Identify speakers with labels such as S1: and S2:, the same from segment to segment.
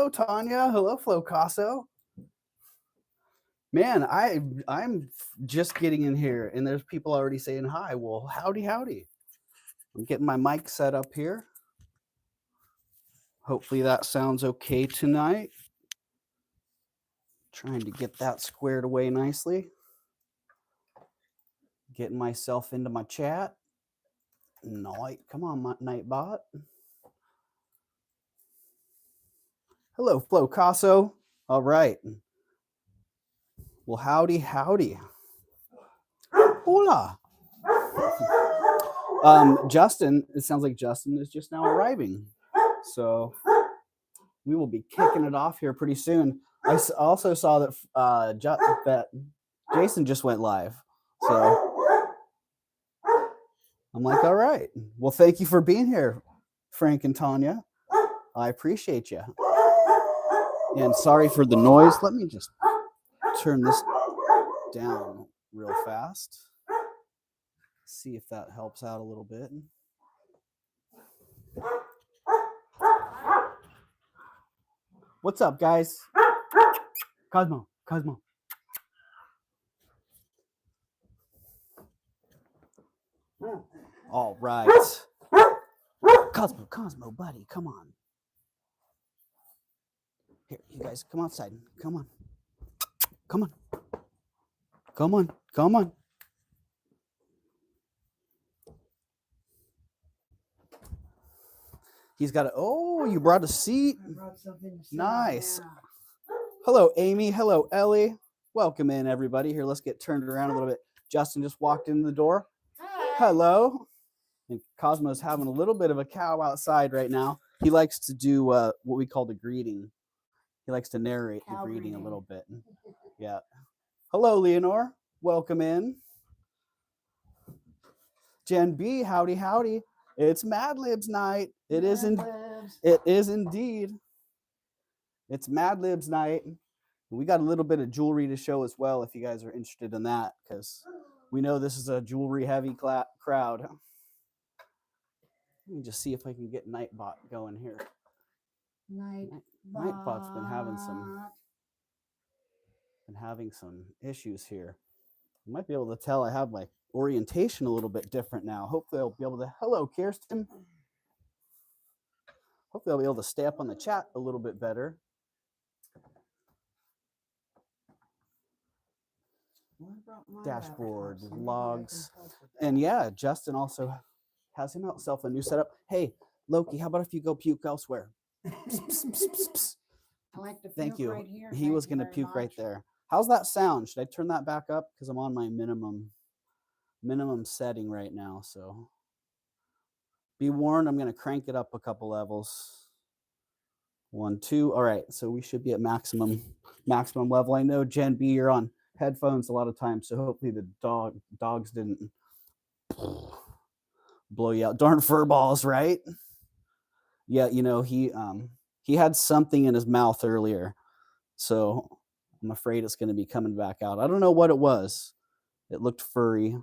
S1: Hello, Tanya. Hello, Flo Casso. Man, I'm just getting in here, and there's people already saying hi. Well, howdy, howdy. I'm getting my mic set up here. Hopefully that sounds okay tonight. Trying to get that squared away nicely. Getting myself into my chat. Night, come on, my Nightbot. Hello, Flo Casso. All right. Well, howdy, howdy. Hola. Justin, it sounds like Justin is just now arriving. So we will be kicking it off here pretty soon. I also saw that that Jason just went live. So I'm like, all right. Well, thank you for being here, Frank and Tanya. I appreciate you. And sorry for the noise. Let me just turn this down real fast. See if that helps out a little bit. What's up, guys? Cosmo. All right. Cosmo, buddy, come on. Here, you guys, come outside. Come on. He's got you brought a seat.
S2: I brought something to
S1: Nice.
S2: Yeah.
S1: Hello, Amy. Hello, Ellie. Welcome in, everybody. Here, let's get turned around a little bit. Justin just walked in the door.
S2: Hi.
S1: Hello. And Cosmo's having a little bit of a cow outside right now. He likes to do what we call the greeting. He likes to narrate the greeting a little bit. Yeah. Hello, Leonore. Welcome in. Jen B, howdy, howdy. It's Mad Libs night. It is indeed. It's Mad Libs night. We got a little bit of jewelry to show as well if you guys are interested in that, because we know this is a jewelry heavy crowd. Let me just see if I can get Nightbot going here. Nightbot's been having some issues here. You might be able to tell I have my orientation a little bit different now. Hopefully I'll be able to. Hello, Kirsten. Hopefully I'll be able to stay up on the chat a little bit better. Dashboard, logs, and yeah, Justin also has himself a new setup. Hey, Loki, how about if you go puke elsewhere?
S2: I like to
S1: Thank you.
S2: Right here.
S1: He was going to puke right there. How's that sound? Should I turn that back up? Because I'm on my minimum setting right now. So be warned, I'm going to crank it up a couple levels. 1, 2. All right. So we should be at maximum level. I know, Jen B, you're on headphones a lot of times, so hopefully the dogs didn't blow you out. Darn fur balls, right? Yeah, you know, he had something in his mouth earlier, so I'm afraid it's going to be coming back out. I don't know what it was. It looked furry.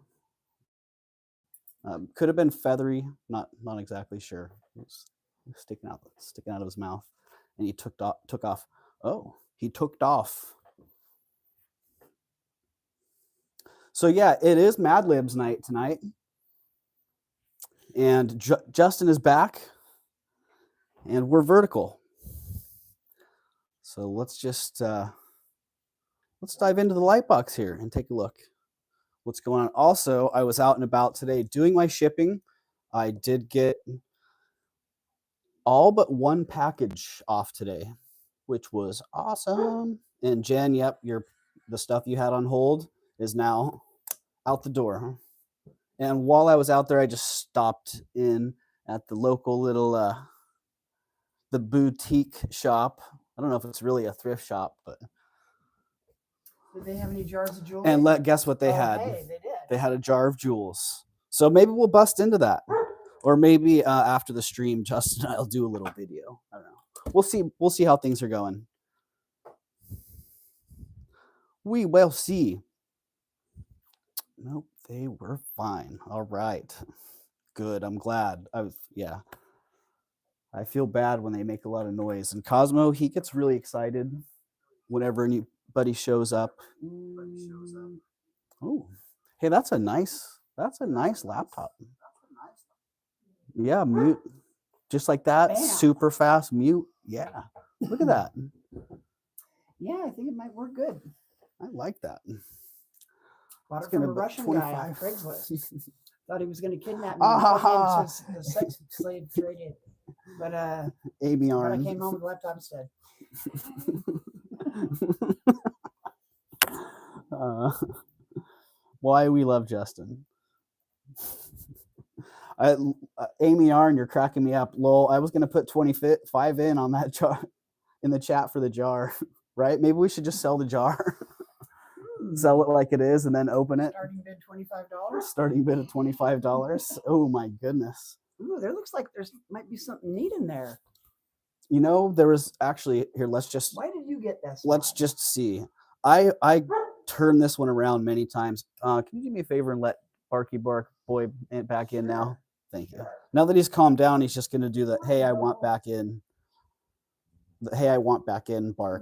S1: Could have been feathery. Not exactly sure. It was sticking out of his mouth, and he took off. Oh, he took off. So yeah, it is Mad Libs night tonight, and Justin is back, and we're vertical. So let's just let's dive into the light box here and take a look what's going on. Also, I was out and about today doing my shipping. I did get all but one package off today, which was awesome. And Jen, yep, the stuff you had on hold is now out the door. And while I was out there, I just stopped in at the local little the boutique shop. I don't know if it's really a thrift shop, but
S2: did they have any jars of jewelry?
S1: And guess what they had?
S2: Hey, they did.
S1: They had a jar of jewels. So maybe we'll bust into that, or maybe after the stream, Justin and I'll do a little video. I don't know. We'll see. We'll see how things are going. We will see. Nope, they were fine. All right, good. I'm glad. Yeah. I feel bad when they make a lot of noise. And Cosmo, he gets really excited whenever anybody shows up. Oh, hey, that's a nice laptop. Yeah, mute. Just like that,
S2: Bam.
S1: super fast mute. Yeah, look at that.
S2: Yeah, I think it might work good.
S1: I like that.
S2: Bought
S1: It's
S2: it from
S1: gonna
S2: a
S1: be
S2: Russian guy on
S1: 25.
S2: Craigslist. Thought he was going to kidnap me and put me into the sex slave trade. But
S1: Amy
S2: I
S1: Arn.
S2: came home with a laptop instead.
S1: Why we love Justin. Amy Arn, you're cracking me up. Lol, I was gonna put 25 in on that jar in the chat for the jar, right? Maybe we should just sell the jar, sell it like it is, and then open it.
S2: Starting bid $25.
S1: Starting bid of $25. Oh my goodness.
S2: Ooh, there looks like there's might be something neat in there.
S1: You know, there was actually here. Let's just.
S2: Why did you get this?
S1: Let's just see. I turned this one around many times. Can you do me a favor and let Barky Bark Boy back in now? Thank you. Now that he's calmed down, he's just going to do the, hey, I want back in. Hey, I want back in bark.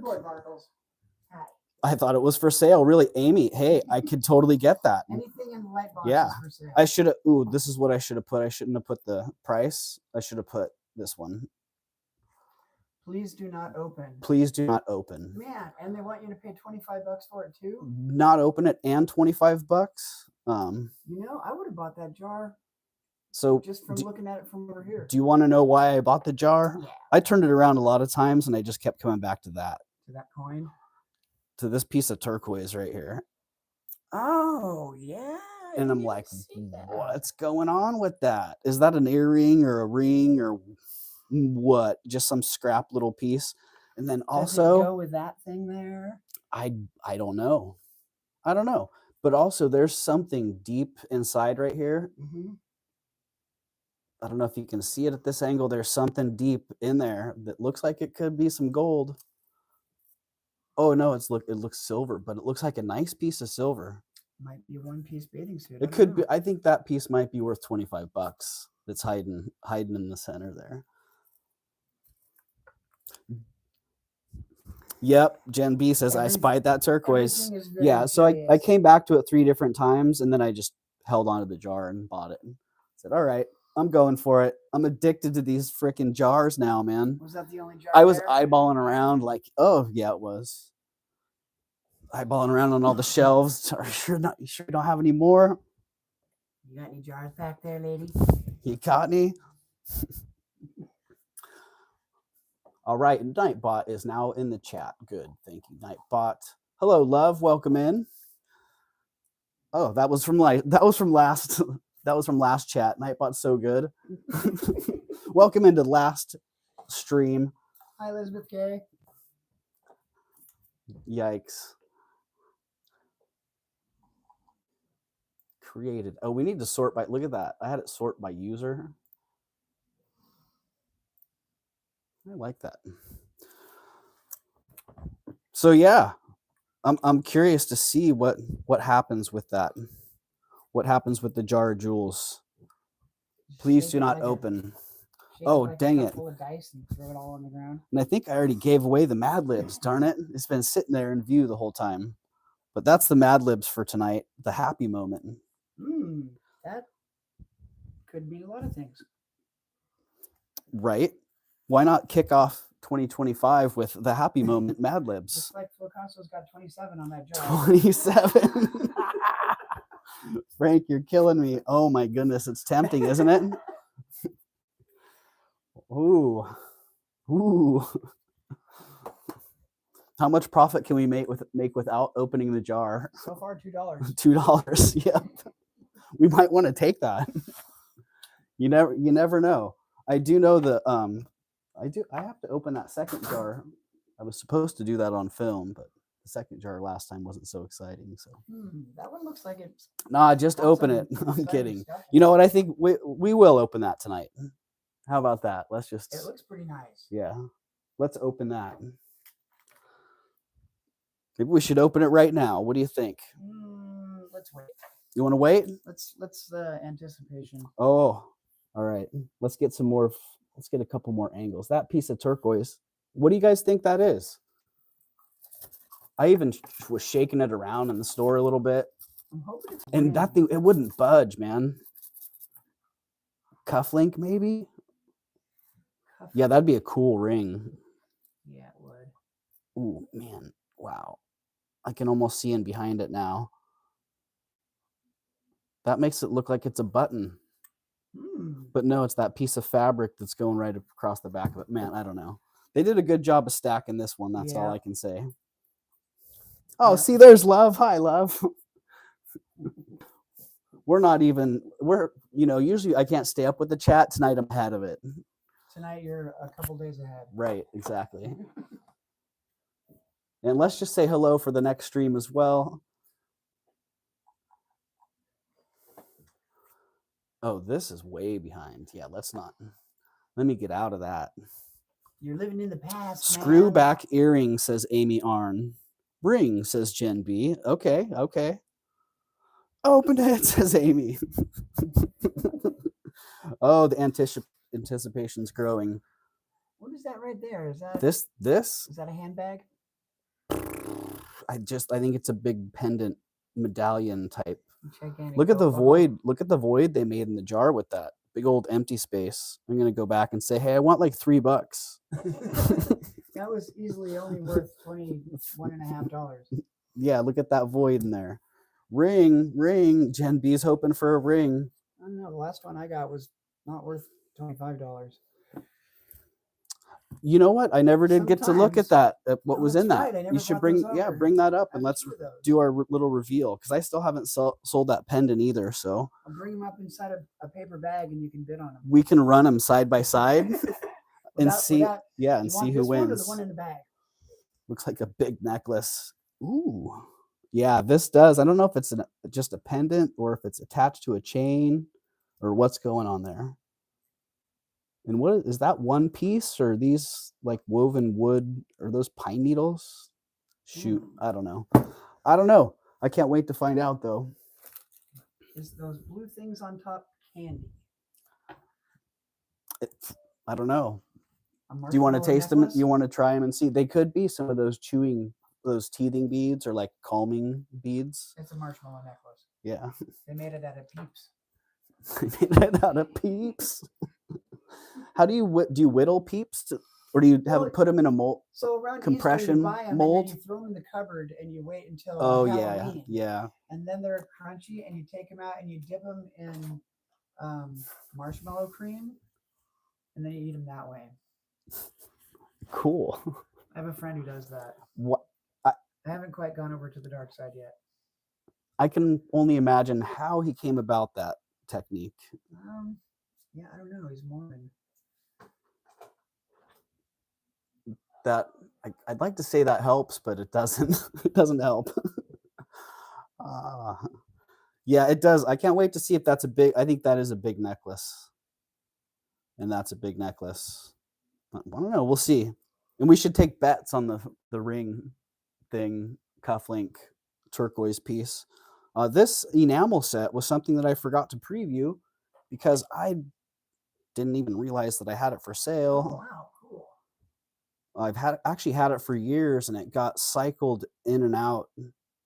S1: I thought it was for sale. Really, Amy, hey, I could totally get that.
S2: Anything in the light box
S1: Yeah.
S2: is for sale.
S1: I should have, ooh, this is what I should have put. I shouldn't have put the price. I should have put this one.
S2: Please do not open.
S1: Please do not open.
S2: Man, and they want you to pay $25 for it too?
S1: Not open it and $25.
S2: You know, I would have bought that jar.
S1: So
S2: just from looking at it from over here.
S1: Do you want to know why I bought the jar?
S2: Yeah.
S1: I turned it around a lot of times and I just kept coming back to that.
S2: To that coin?
S1: To this piece of turquoise right here.
S2: Oh, yeah.
S1: And I'm like, what's going on with that? Is that an earring or a ring or what? Just some scrap little piece. And then also
S2: does it go with that thing there?
S1: I don't know. I don't know. But also there's something deep inside right here.
S2: Mm-hmm.
S1: I don't know if you can see it at this angle. There's something deep in there that looks like it could be some gold. Oh no, it looks silver, but it looks like a nice piece of silver.
S2: Might be a one-piece bathing suit.
S1: It could be. I think that piece might be worth $25. That's hiding in the center there. Yep, Jen B says I spied that turquoise. Yeah, so I came back to it 3 different times, and then I just held onto the jar and bought it. And said, all right, I'm going for it. I'm addicted to these freaking jars now, man.
S2: Was that the only jar?
S1: I was eyeballing around like, oh yeah, it was. Eyeballing around on all the shelves. Are you sure you don't have any more?
S2: You got any jars back there, lady?
S1: You got any? All right, Nightbot is now in the chat. Good, thank you, Nightbot. Hello, love. Welcome in. Oh, that was from last chat. Nightbot's so good. Welcome into last stream.
S2: Hi, Elizabeth Gay.
S1: Yikes. Created. Oh, we need to sort by. Look at that. I had it sort by user. I like that. So yeah, I'm curious to see what happens with that. What happens with the jar of jewels? Please do not open. Oh, dang it.
S2: Full of dice and throw it all on the ground.
S1: And I think I already gave away the Mad Libs. Darn it. It's been sitting there in view the whole time. But that's the Mad Libs for tonight. The happy moment.
S2: That could mean a lot of things.
S1: Right? Why not kick off 2025 with the happy moment Mad Libs?
S2: Looks like Flocasso's got 27 on that jar.
S1: 27. Frank, you're killing me. Oh my goodness, it's tempting, isn't it? Ooh. How much profit can we make without opening the jar?
S2: So far, $2.
S1: $2. Yep. We might want to take that. You never know. I do know that I have to open that second jar. I was supposed to do that on film, but the second jar last time wasn't so exciting. So
S2: that one looks like it's.
S1: Nah, just open it. I'm kidding. You know what? I think we will open that tonight. How about that? Let's just.
S2: It looks pretty nice.
S1: Yeah, let's open that. Maybe we should open it right now. What do you think?
S2: Let's wait.
S1: You want to wait?
S2: Let's anticipation.
S1: Oh, all right. Let's get some more Let's get a couple more angles. That piece of turquoise. What do you guys think that is? I even was shaking it around in the store a little bit.
S2: I'm hoping it's
S1: And
S2: ring.
S1: that thing, it wouldn't budge, man. Cufflink, maybe? Yeah, that'd be a cool ring.
S2: Yeah, it would.
S1: Ooh, man. Wow. I can almost see in behind it now. That makes it look like it's a button. But no, it's that piece of fabric that's going right across the back of it. Man, I don't know. They did a good job of stacking this one. That's all
S2: Yeah.
S1: I can say. Oh,
S2: Yeah.
S1: see, there's Love. Hi, Love. Usually I can't stay up with the chat. Tonight I'm ahead of it.
S2: Tonight you're a couple days ahead.
S1: Right, exactly. And let's just say hello for the next stream as well. Oh, this is way behind. Yeah, let's not. Let me get out of that.
S2: You're living in the past.
S1: Screw
S2: man.
S1: back earring, says Amy Arn. Ring, says Jen B. Okay. Open it, says Amy. Oh, the anticipation's growing.
S2: What is that right there? Is that
S1: This?
S2: Is that a handbag?
S1: I think it's a big pendant medallion type.
S2: Gigantic
S1: Look at the
S2: gold.
S1: void. Look at the void they made in the jar with that big old empty space. I'm gonna go back and say, hey, I want like $3.
S2: That was easily only worth $21.50.
S1: Yeah, look at that void in there. Ring. Jen B's hoping for a ring.
S2: I don't know. The last one I got was not worth $25.
S1: You know what? I never did get to look at that. What was in that?
S2: Right.
S1: You should bring that up and let's do our little reveal because I still haven't sold that pendant either. So
S2: I'll bring them up inside a paper bag and you can bid on them.
S1: We can run them side by side and see who wins.
S2: One or the one in the bag?
S1: Looks like a big necklace. Ooh, yeah, this does. I don't know if it's just a pendant or if it's attached to a chain or what's going on there. And what is that, one piece, or these like woven wood, or those pine needles? Shoot, I don't know. I can't wait to find out though.
S2: Is those blue things on top candy?
S1: I don't know. Do you want to taste them? You want to try them and see? They could be some of those teething beads or like calming beads.
S2: It's a marshmallow necklace.
S1: Yeah.
S2: They made it out of Peeps.
S1: They made it out of Peeps. How do you whittle Peeps or do you put them in a mold?
S2: So around
S1: compression
S2: Easter, you buy them
S1: mold?
S2: And then you throw them in the cupboard and you wait until
S1: Halloween. Yeah.
S2: And then they're crunchy and you take them out and you dip them in marshmallow cream and then you eat them that way.
S1: Cool.
S2: I have a friend who does that.
S1: What?
S2: I haven't quite gone over to the dark side yet.
S1: I can only imagine how he came about that technique.
S2: Yeah, I don't know. He's Mormon.
S1: I'd like to say that helps, but it doesn't. It doesn't help. Yeah, it does. I can't wait to see if that's I think that is a big necklace. And that's a big necklace. I don't know. We'll see. And we should take bets on the ring thing, cufflink, turquoise piece. This enamel set was something that I forgot to preview because I didn't even realize that I had it for sale.
S2: Oh, wow, cool.
S1: I've actually had it for years, and it got cycled in and out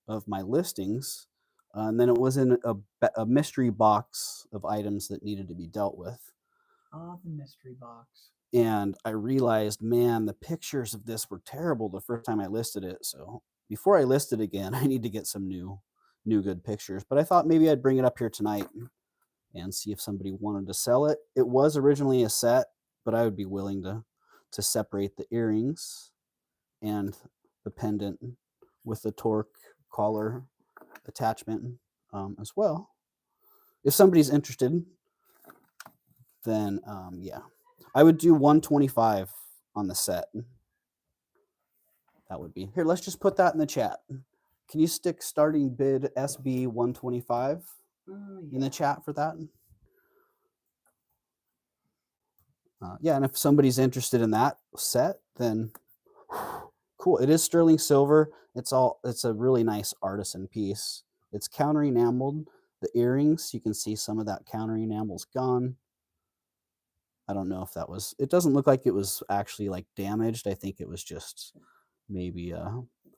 S1: of my listings. And then it was in a mystery box of items that needed to be dealt with.
S2: Oh, the mystery box.
S1: And I realized, man, the pictures of this were terrible the first time I listed it. So before I list it again, I need to get some new good pictures. But I thought maybe I'd bring it up here tonight and see if somebody wanted to sell it. It was originally a set, but I would be willing to separate the earrings and the pendant with the torque collar attachment as well. If somebody's interested, then yeah, I would do $125 on the set. That would be here. Let's just put that in the chat. Can you stick starting bid SB 125 in the chat for that? Yeah, and if somebody's interested in that set, then cool. It is sterling silver. It's a really nice artisan piece. It's counter enameled. The earrings, you can see some of that counter enamel's gone. I don't know if that was, it doesn't look like it was actually like damaged. I think it was just maybe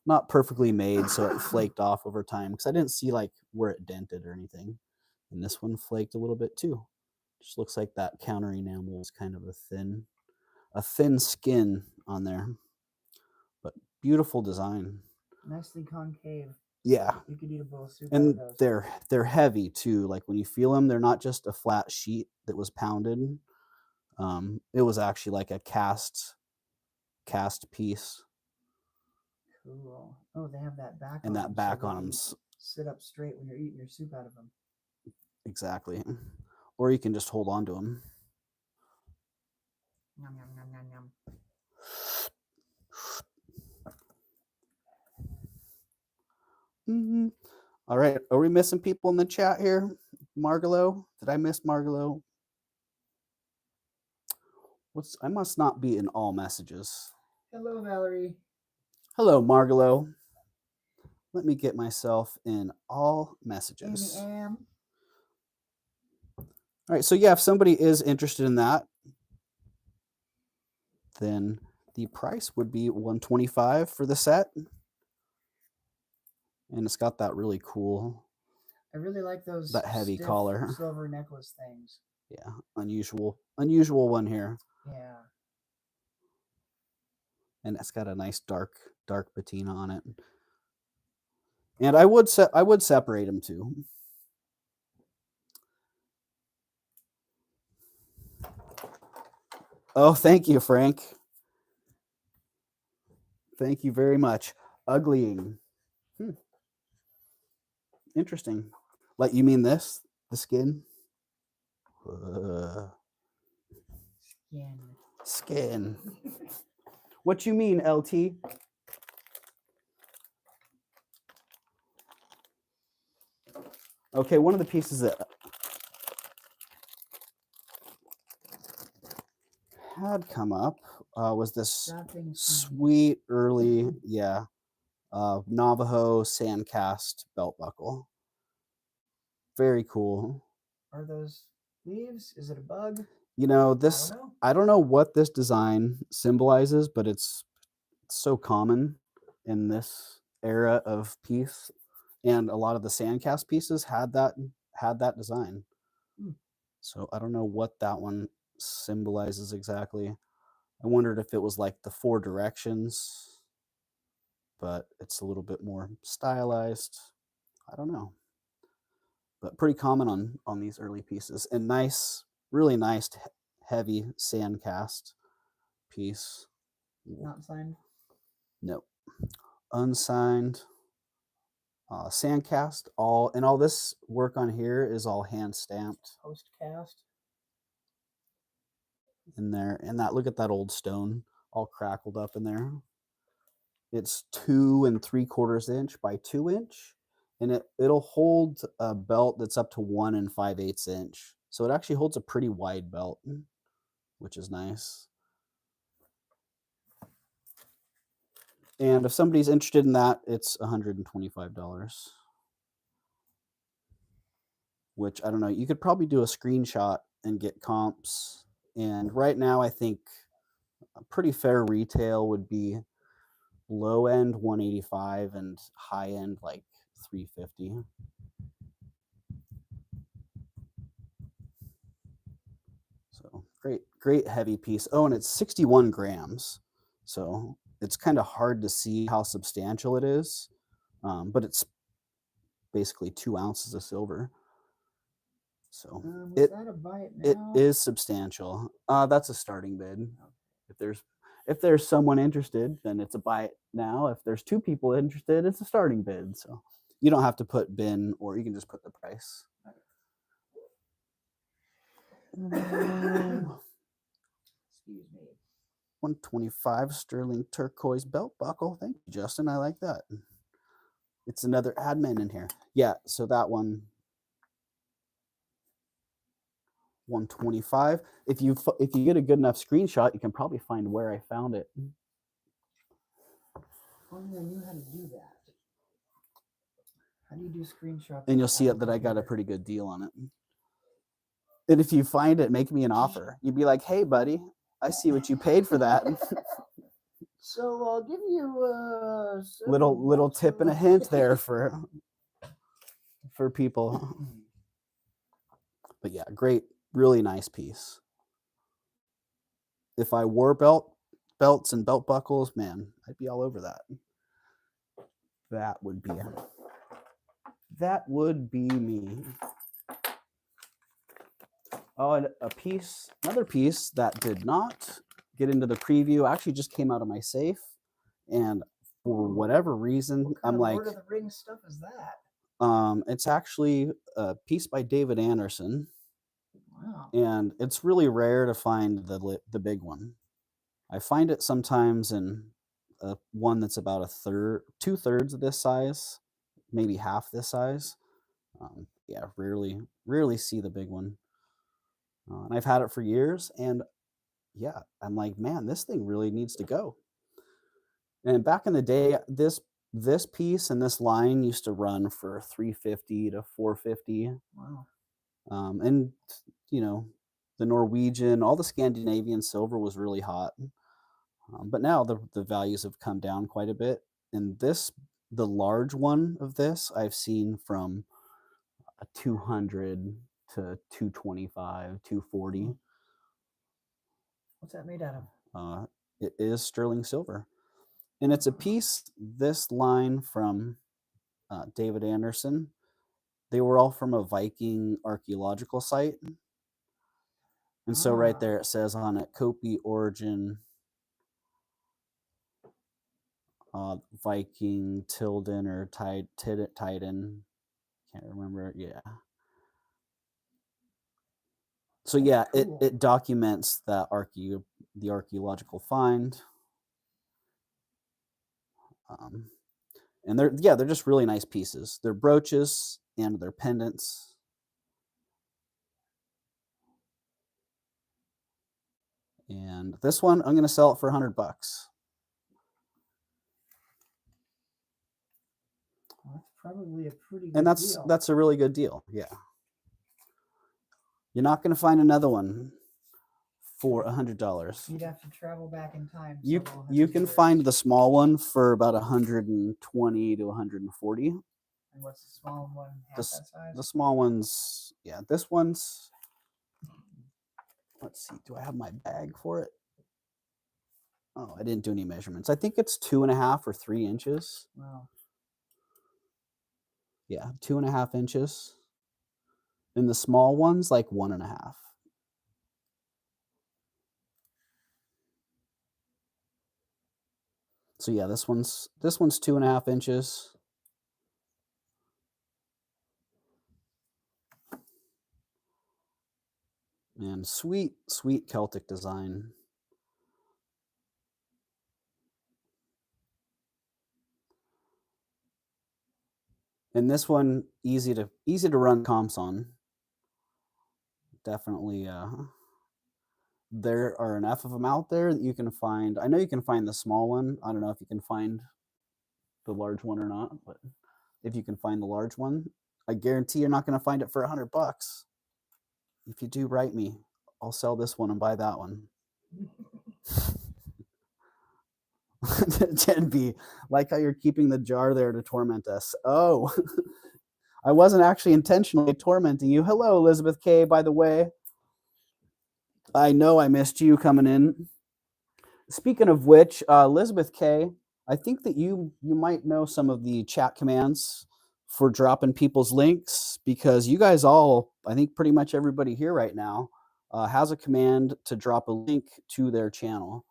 S1: not perfectly made, so it flaked off over time, because I didn't see like where it dented or anything. And this one flaked a little bit too. Just looks like that counter enamel is kind of a thin skin on there, but beautiful design.
S2: Nicely concave.
S1: Yeah,
S2: You could eat a bowl of soup out of
S1: and
S2: those.
S1: they're heavy too. Like when you feel them, they're not just a flat sheet that was pounded. It was actually like a cast piece,
S2: Cool. Oh, they have that back
S1: and
S2: on
S1: that
S2: them,
S1: back
S2: so
S1: on
S2: that
S1: them
S2: you sit up straight when you're eating your soup out of them.
S1: exactly. Or you can just hold on to them.
S2: Yum, yum, yum, yum, yum.
S1: Mm-hmm. All right, are we missing people in the chat here? Margalo, did I miss Margalo? I must not be in all messages.
S2: Hello, Valerie.
S1: Hello, Margalo. Let me get myself in all messages.
S2: Amy Am.
S1: All right, so yeah, if somebody is interested in that, then the price would be $125 for the set. And it's got that really cool,
S2: I really like those
S1: that heavy
S2: stiff
S1: collar.
S2: silver necklace things.
S1: Yeah, unusual one here.
S2: Yeah.
S1: And it's got a nice dark patina on it. And I would separate them too. Oh, thank you, Frank. Thank you very much. Uglying. Interesting. Like, you mean this? The skin? Skin. What you mean, LT? Okay, one of the pieces that had come up was this sweet early, Navajo sandcast belt buckle. Very cool.
S2: Are those leaves? Is it a bug?
S1: You know, this, I don't know what this design symbolizes, but it's so common in this era of piece, and a lot of the sandcast pieces had that design. So I don't know what that one symbolizes exactly. I wondered if it was like the 4 directions, but it's a little bit more stylized. I don't know, but pretty common on these early pieces, and nice, really nice heavy sandcast piece.
S2: Not signed?
S1: Nope. Unsigned. Sandcast. All this work on here is all hand stamped.
S2: Post cast.
S1: In there, and that, look at that old stone all crackled up in there. It's 2 3/4 inch by 2 inch, and it'll hold a belt that's up to 1 5/8 inch. So it actually holds a pretty wide belt, which is nice. And if somebody's interested in that, it's $125. Which, I don't know, you could probably do a screenshot and get comps. And right now, I think a pretty fair retail would be low end $185 and high end like $350. So great heavy piece. Oh, and it's 61 grams. So it's kind of hard to see how substantial it is, but it's basically 2 ounces of silver. So
S2: Was that a bite now?
S1: it is substantial. That's a starting bid. If there's someone interested, then it's a buy it now. If there's 2 people interested, it's a starting bid. So you don't have to put bin, or you can just put the price.
S2: Excuse me.
S1: 125 sterling turquoise belt buckle. Thank you, Justin. I like that. It's another admin in here. Yeah, so that one, 125. If you get a good enough screenshot, you can probably find where I found it.
S2: Only I knew how to do that. How do you do screenshots?
S1: And you'll see it that I got a pretty good deal on it. And if you find it, make me an offer. You'd be like, hey, buddy, I see what you paid for that.
S2: So I'll give you
S1: little tip and a hint there for people. But yeah, great, really nice piece. If I wore belts and belt buckles, man, I'd be all over that. That would be me. Oh, and another piece that did not get into the preview actually just came out of my safe, and for whatever reason,
S2: what kind
S1: I'm
S2: of
S1: like,
S2: Lord of the Rings stuff is that?
S1: It's actually a piece by David Anderson.
S2: Wow.
S1: And it's really rare to find the big one. I find it sometimes in one that's about 2/3 of this size, maybe half this size. Yeah, rarely see the big one. And I've had it for years, and yeah, I'm like, man, this thing really needs to go. And back in the day, this piece and this line used to run for $350 to $450.
S2: Wow.
S1: And you know, the Norwegian, all the Scandinavian silver was really hot. But now the values have come down quite a bit. And the large one of this, I've seen from a 200 to 225, 240.
S2: What's that made out of?
S1: It is sterling silver. And it's a piece, this line from David Anderson. They were all from a Viking archaeological site. And so right there it says on it, Kopi origin, Viking, Tilden, or Titan. Can't remember. Yeah. So yeah,
S2: Cool.
S1: it documents that the archaeological find. And they're just really nice pieces. They're brooches and they're pendants. And this one, I'm going to sell it for $100.
S2: That's probably a pretty good
S1: And
S2: deal.
S1: that's a really good deal. Yeah. You're not going to find another one for $100.
S2: You'd have to travel back in time.
S1: You can find the small one for about 120 to 140.
S2: And what's the small one? Half that size?
S1: The small ones, yeah. This one's, let's see, do I have my bag for it? Oh, I didn't do any measurements. I think it's 2.5 or 3 inches.
S2: Wow.
S1: Yeah, 2.5 inches. And the small one's like 1.5. So yeah, this one's 2.5 inches. And sweet Celtic design. And this one easy to run comps on. Definitely there are enough of them out there that you can find. I know you can find the small one. I don't know if you can find the large one or not, but if you can find the large one, I guarantee you're not going to find it for $100. If you do, write me. I'll sell this one and buy that one. 10B, like how you're keeping the jar there to torment us. Oh, I wasn't actually intentionally tormenting you. Hello, Elizabeth K, by the way. I know I missed you coming in. Speaking of which, Elizabeth K, I think that you might know some of the chat commands for dropping people's links, because you guys all, I think pretty much everybody here right now, has a command to drop a link to their channel.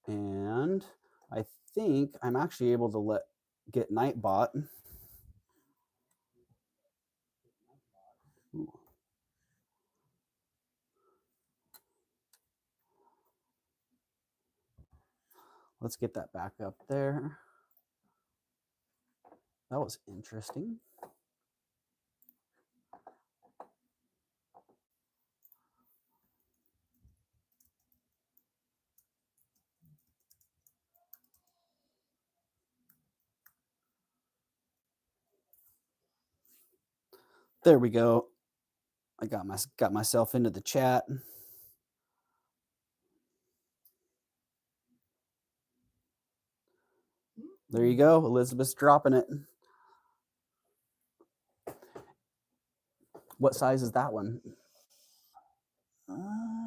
S1: And I think I'm actually able to get Nightbot. Ooh. Let's get that back up there. That was interesting. There we go. I got myself into the chat. There you go. Elizabeth's dropping it. What size is that one?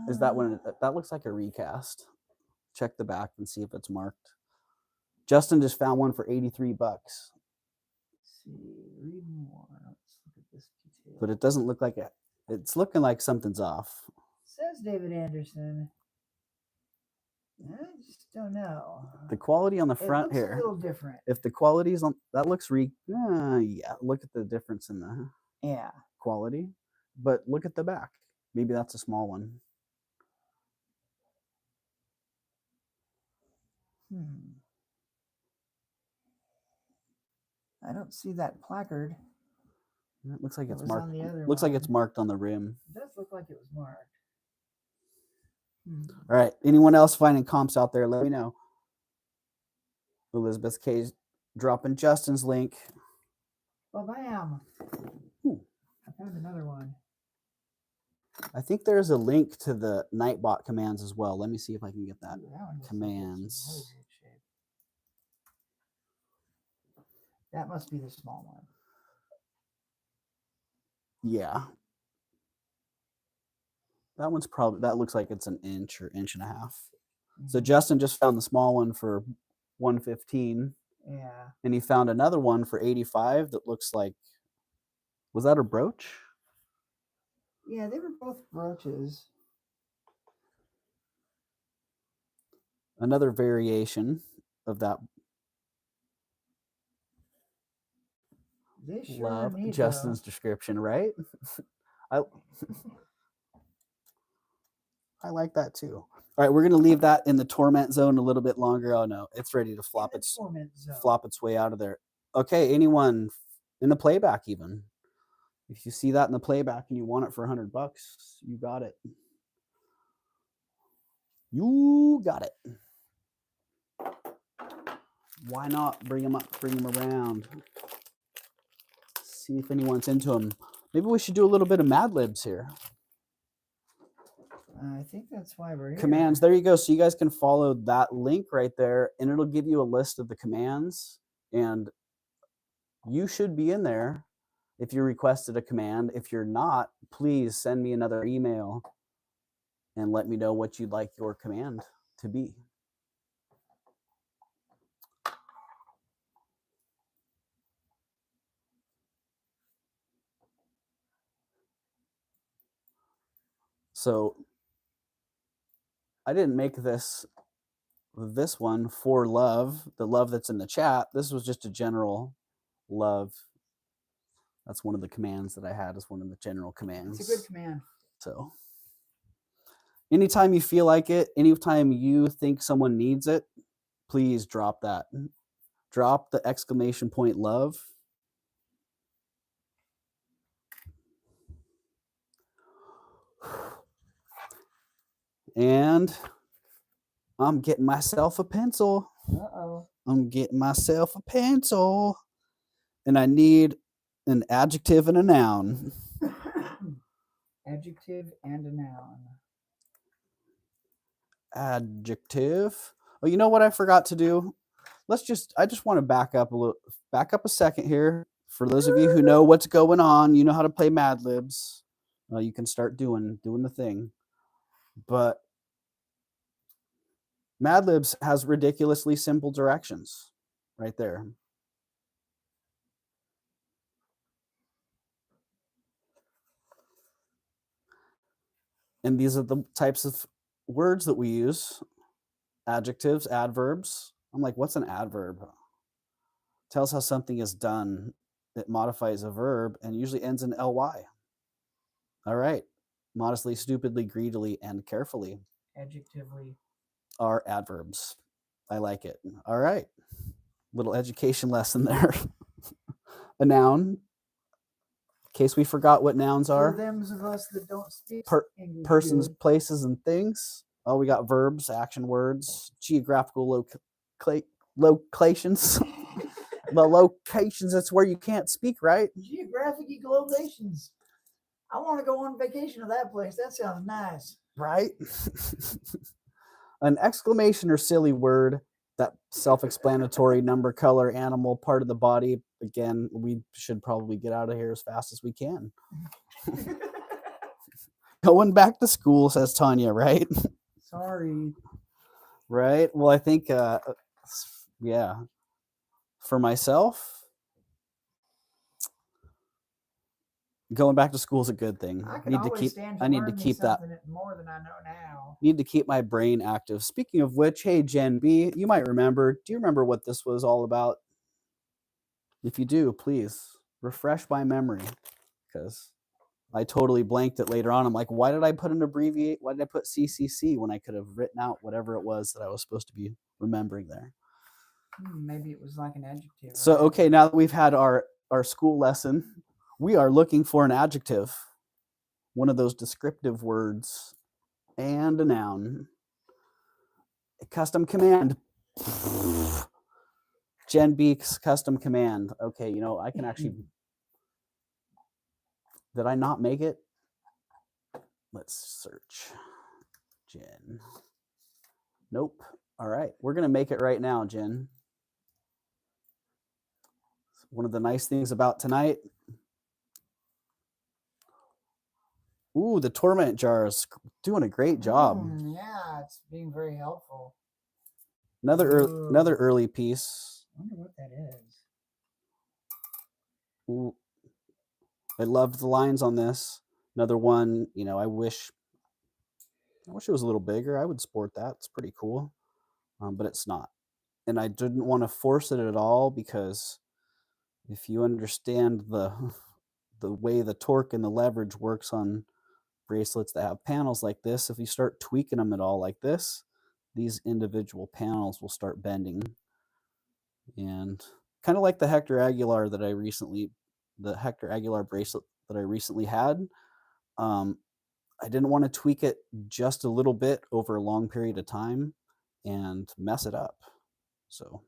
S1: Is that one? That looks like a recast. Check the back and see if it's marked. Justin just found one for $83.
S2: Let's see, read more. Let's look at this detail.
S1: But it doesn't look like it. It's looking like something's off.
S2: Says David Anderson. I just don't know.
S1: The quality on the front
S2: looks
S1: here.
S2: a little different.
S1: If the quality's on, that looks yeah. Look at the difference in the quality. But look at the back. Maybe that's a small one.
S2: I don't see that placard.
S1: It looks like
S2: That
S1: it's
S2: was
S1: marked.
S2: on the other
S1: Looks like
S2: one.
S1: it's marked on the rim.
S2: It does look like it was marked.
S1: All right. Anyone else finding comps out there? Let me know. Elizabeth K's dropping Justin's link.
S2: Well, bam.
S1: Ooh.
S2: I found another one.
S1: I think there's a link to the Nightbot commands as well. Let me see if I can get that.
S2: Ooh, that one looks like it's
S1: Commands.
S2: in really good shape. That must be the small one.
S1: Yeah. That one's probably, that looks like it's an inch or inch and a half. So Justin just found the small one for $115.
S2: Yeah.
S1: And he found another one for $85 that looks like, was that a brooch?
S2: Yeah, they were both brooches.
S1: Another variation of that.
S2: They sure
S1: Love
S2: need
S1: Justin's description, right? I like that too. All right, we're gonna leave that in the torment zone a little bit longer. Oh no, it's ready to flop its way out of there. Okay, anyone in the playback even? If you see that in the playback and you want it for $100, you got it. You got it. Why not bring them up, bring them around? See if anyone's into them. Maybe we should do a little bit of Mad Libs here.
S2: I think that's why we're here.
S1: Commands, there you go. So you guys can follow that link right there, and it'll give you a list of the commands. And you should be in there if you requested a command. If you're not, please send me another email and let me know what you'd like your command to be. So I didn't make this one for love, the love that's in the chat. This was just a general love. That's one of the commands that I had as one of the general commands.
S2: It's a good command.
S1: So anytime you feel like it, anytime you think someone needs it, please drop that. Drop the exclamation point love. And I'm getting myself a pencil.
S2: Uh-oh.
S1: I'm getting myself a pencil. And I need an adjective and a noun.
S2: Adjective and a noun.
S1: Adjective. Oh, you know what I forgot to do? I just want to back up a second here. For those of you who know what's going on, you know how to play Mad Libs. You can start doing the thing. But Mad Libs has ridiculously simple directions right there. And these are the types of words that we use. Adjectives, adverbs. I'm like, what's an adverb? Tells how something is done. It modifies a verb and usually ends in ly. All right. Modestly, stupidly, greedily, and carefully.
S2: Adjectively.
S1: Are adverbs. I like it. All right. Little education lesson there. A noun. In case we forgot what nouns are.
S2: For them of us that don't speak English.
S1: Persons, places, and things. Oh, we got verbs, action words, geographical locations. the locations. That's where you can't speak, right?
S2: Geographic locations. I want to go on vacation to that place. That sounds nice.
S1: Right? An exclamation or silly word, that self-explanatory number, color, animal, part of the body. Again, we should probably get out of here as fast as we can. Going back to school, says Tanya, right?
S2: Sorry.
S1: Right? Well, I think, yeah. For myself, going back to school is a good thing.
S2: I could always stand to
S1: I need to
S2: learn me
S1: keep that.
S2: something more than I know now.
S1: Need to keep my brain active. Speaking of which, hey, Gen B, you might remember. Do you remember what this was all about? If you do, please refresh my memory, because I totally blanked it later on. I'm like, why did I put why did I put CCC when I could have written out whatever it was that I was supposed to be remembering there?
S2: Maybe it was like an adjective.
S1: So, okay, now that we've had our school lesson, we are looking for an adjective, one of those descriptive words, and a noun. A custom command. Gen B's custom command. Okay, I can actually. Did I not make it? Let's search. Jen. Nope. All right, we're going to make it right now, Jen. One of the nice things about tonight. Ooh, the torment jar is doing a great job.
S2: Yeah, it's being very helpful.
S1: Another early piece.
S2: I wonder what that is.
S1: Ooh, I loved the lines on this. Another one, I wish it was a little bigger. I would sport that. It's pretty cool, but it's not. And I didn't want to force it at all, because if you understand the way the torque and the leverage works on bracelets that have panels like this, if you start tweaking them at all like this, these individual panels will start bending. And kind of like the Hector Aguilar bracelet that I recently had, I didn't want to tweak it just a little bit over a long period of time and mess it up. So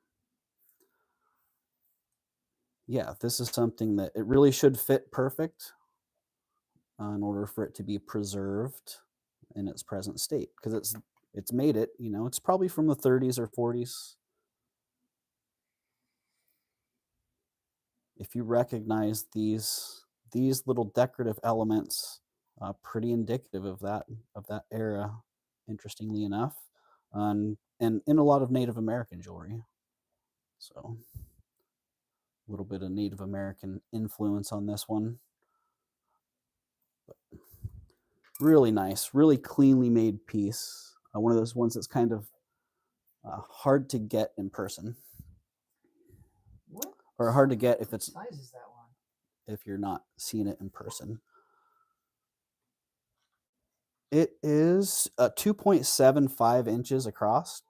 S1: yeah, this is something that it really should fit perfect in order for it to be preserved in its present state, because it's made it, it's probably from the 30s or 40s. If you recognize these little decorative elements, pretty indicative of that era, interestingly enough, and in a lot of Native American jewelry. So a little bit of Native American influence on this one. But really nice, really cleanly made piece. One of those ones that's kind of hard to get in person.
S2: What?
S1: Or hard to get if
S2: What size is that one?
S1: If you're not seeing it in person. It is 2.75 inches across.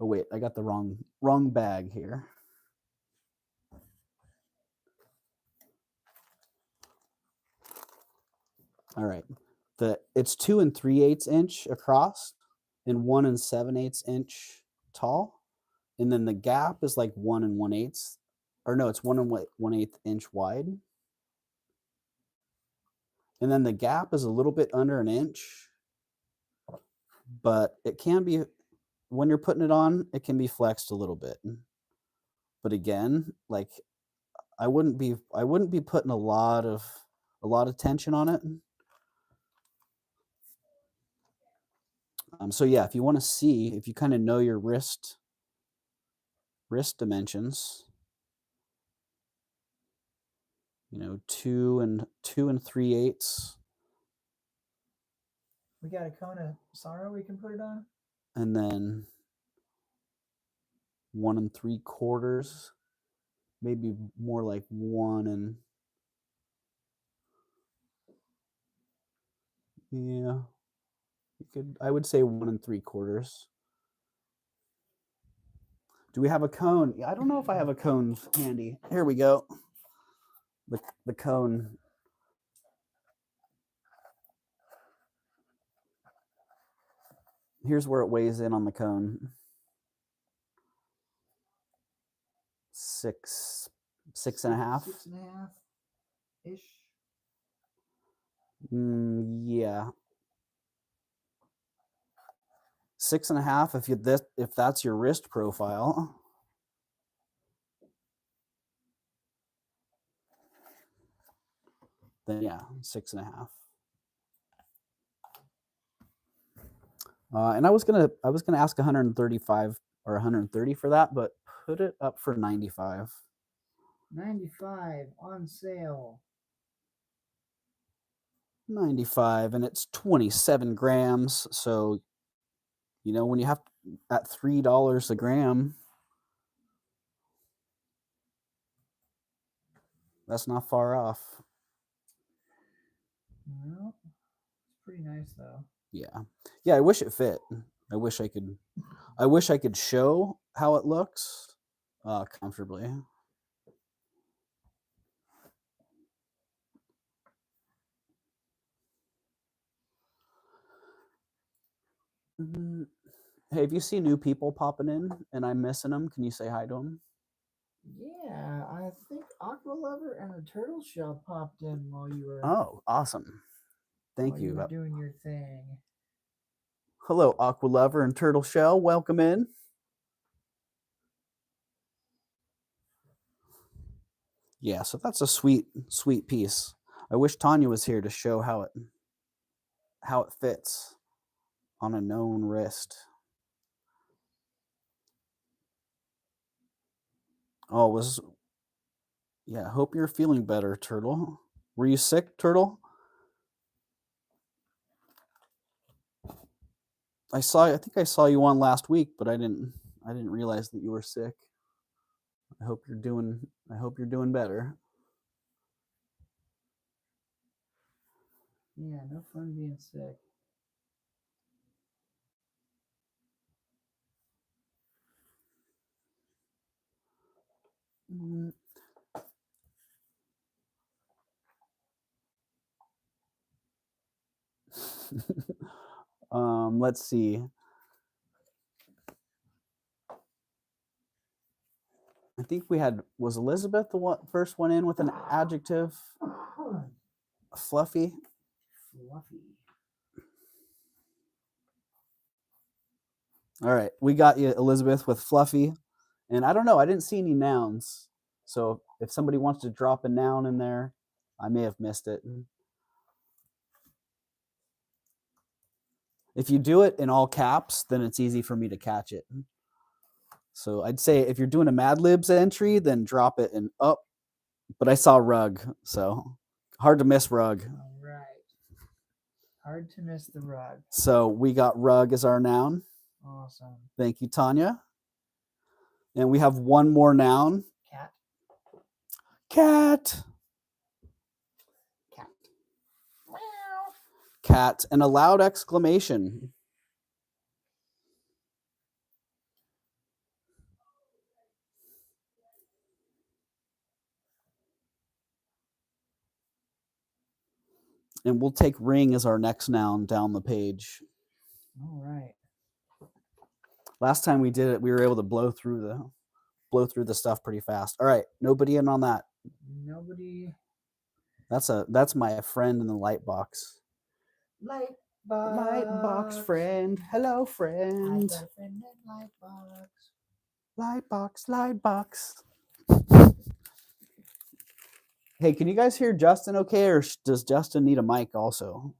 S1: Oh wait, I got the wrong bag here. All right, it's 2 3/8 inch across and 1 7/8 inch tall, and then the gap is like 1 1/8, or no, it's 1 1/8 inch wide, and then the gap is a little bit under an inch, but it can be, when you're putting it on, it can be flexed a little bit. But again, like I wouldn't be putting a lot of tension on it. So yeah, if you want to see, if you kind of know your wrist dimensions, 2 3/8.
S2: We got a cone of sorrow we can put it on,
S1: and then 1 3/4, maybe more like 1 and, yeah, I would say 1 3/4. Do we have a cone? I don't know if I have a cone handy. Here we go. The cone. Here's where it weighs in on the cone. six and a half.
S2: 6.5 ish.
S1: Yeah. 6.5 if that's your wrist profile. Then yeah, 6.5. And I was gonna ask 135 or 130 for that, but put it up for 95.
S2: 95 on sale.
S1: 95, and it's 27 grams. So, when you have at $3 a gram, that's not far off.
S2: Well, it's pretty nice though.
S1: Yeah. I wish it fit. I wish I could show how it looks comfortably. Hey, if you see new people popping in and I'm missing them, can you say hi to them?
S2: Yeah, I think Aqua Lover and the Turtle Shell popped in while you were.
S1: Oh, awesome! Thank
S2: while
S1: you.
S2: You were doing your thing.
S1: Hello, Aqua Lover and Turtle Shell. Welcome in. Yeah, so that's a sweet piece. I wish Tanya was here to show how it fits on a known wrist. Oh, yeah, hope you're feeling better, Turtle. Were you sick, Turtle? I think I saw you on last week, but I didn't realize that you were sick. I hope you're doing better.
S2: Yeah, no fun being sick.
S1: Let's see. I think was Elizabeth the first one in with an adjective? Fluffy. All right, we got you, Elizabeth, with fluffy. And I don't know, I didn't see any nouns. So if somebody wants to drop a noun in there, I may have missed it. If you do it in all caps, then it's easy for me to catch it. So I'd say if you're doing a Mad Libs entry, then drop it in up. But I saw rug, so hard to miss rug.
S2: All right. Hard to miss the rug.
S1: So we got rug as our noun.
S2: Awesome.
S1: Thank you, Tanya. And we have one more noun.
S2: Cat.
S1: Cat.
S2: Cat. Meow.
S1: Cat. And a loud exclamation. And we'll take ring as our next noun down the page.
S2: All right.
S1: Last time we did it, we were able to blow through the stuff pretty fast. All right, nobody in on that.
S2: Nobody.
S1: That's my friend in the light box.
S2: Light box.
S1: Light box friend. Hello, friend.
S2: I got a friend in light box.
S1: Light box, light box. Hey, can you guys hear Justin okay, or does Justin need a mic also?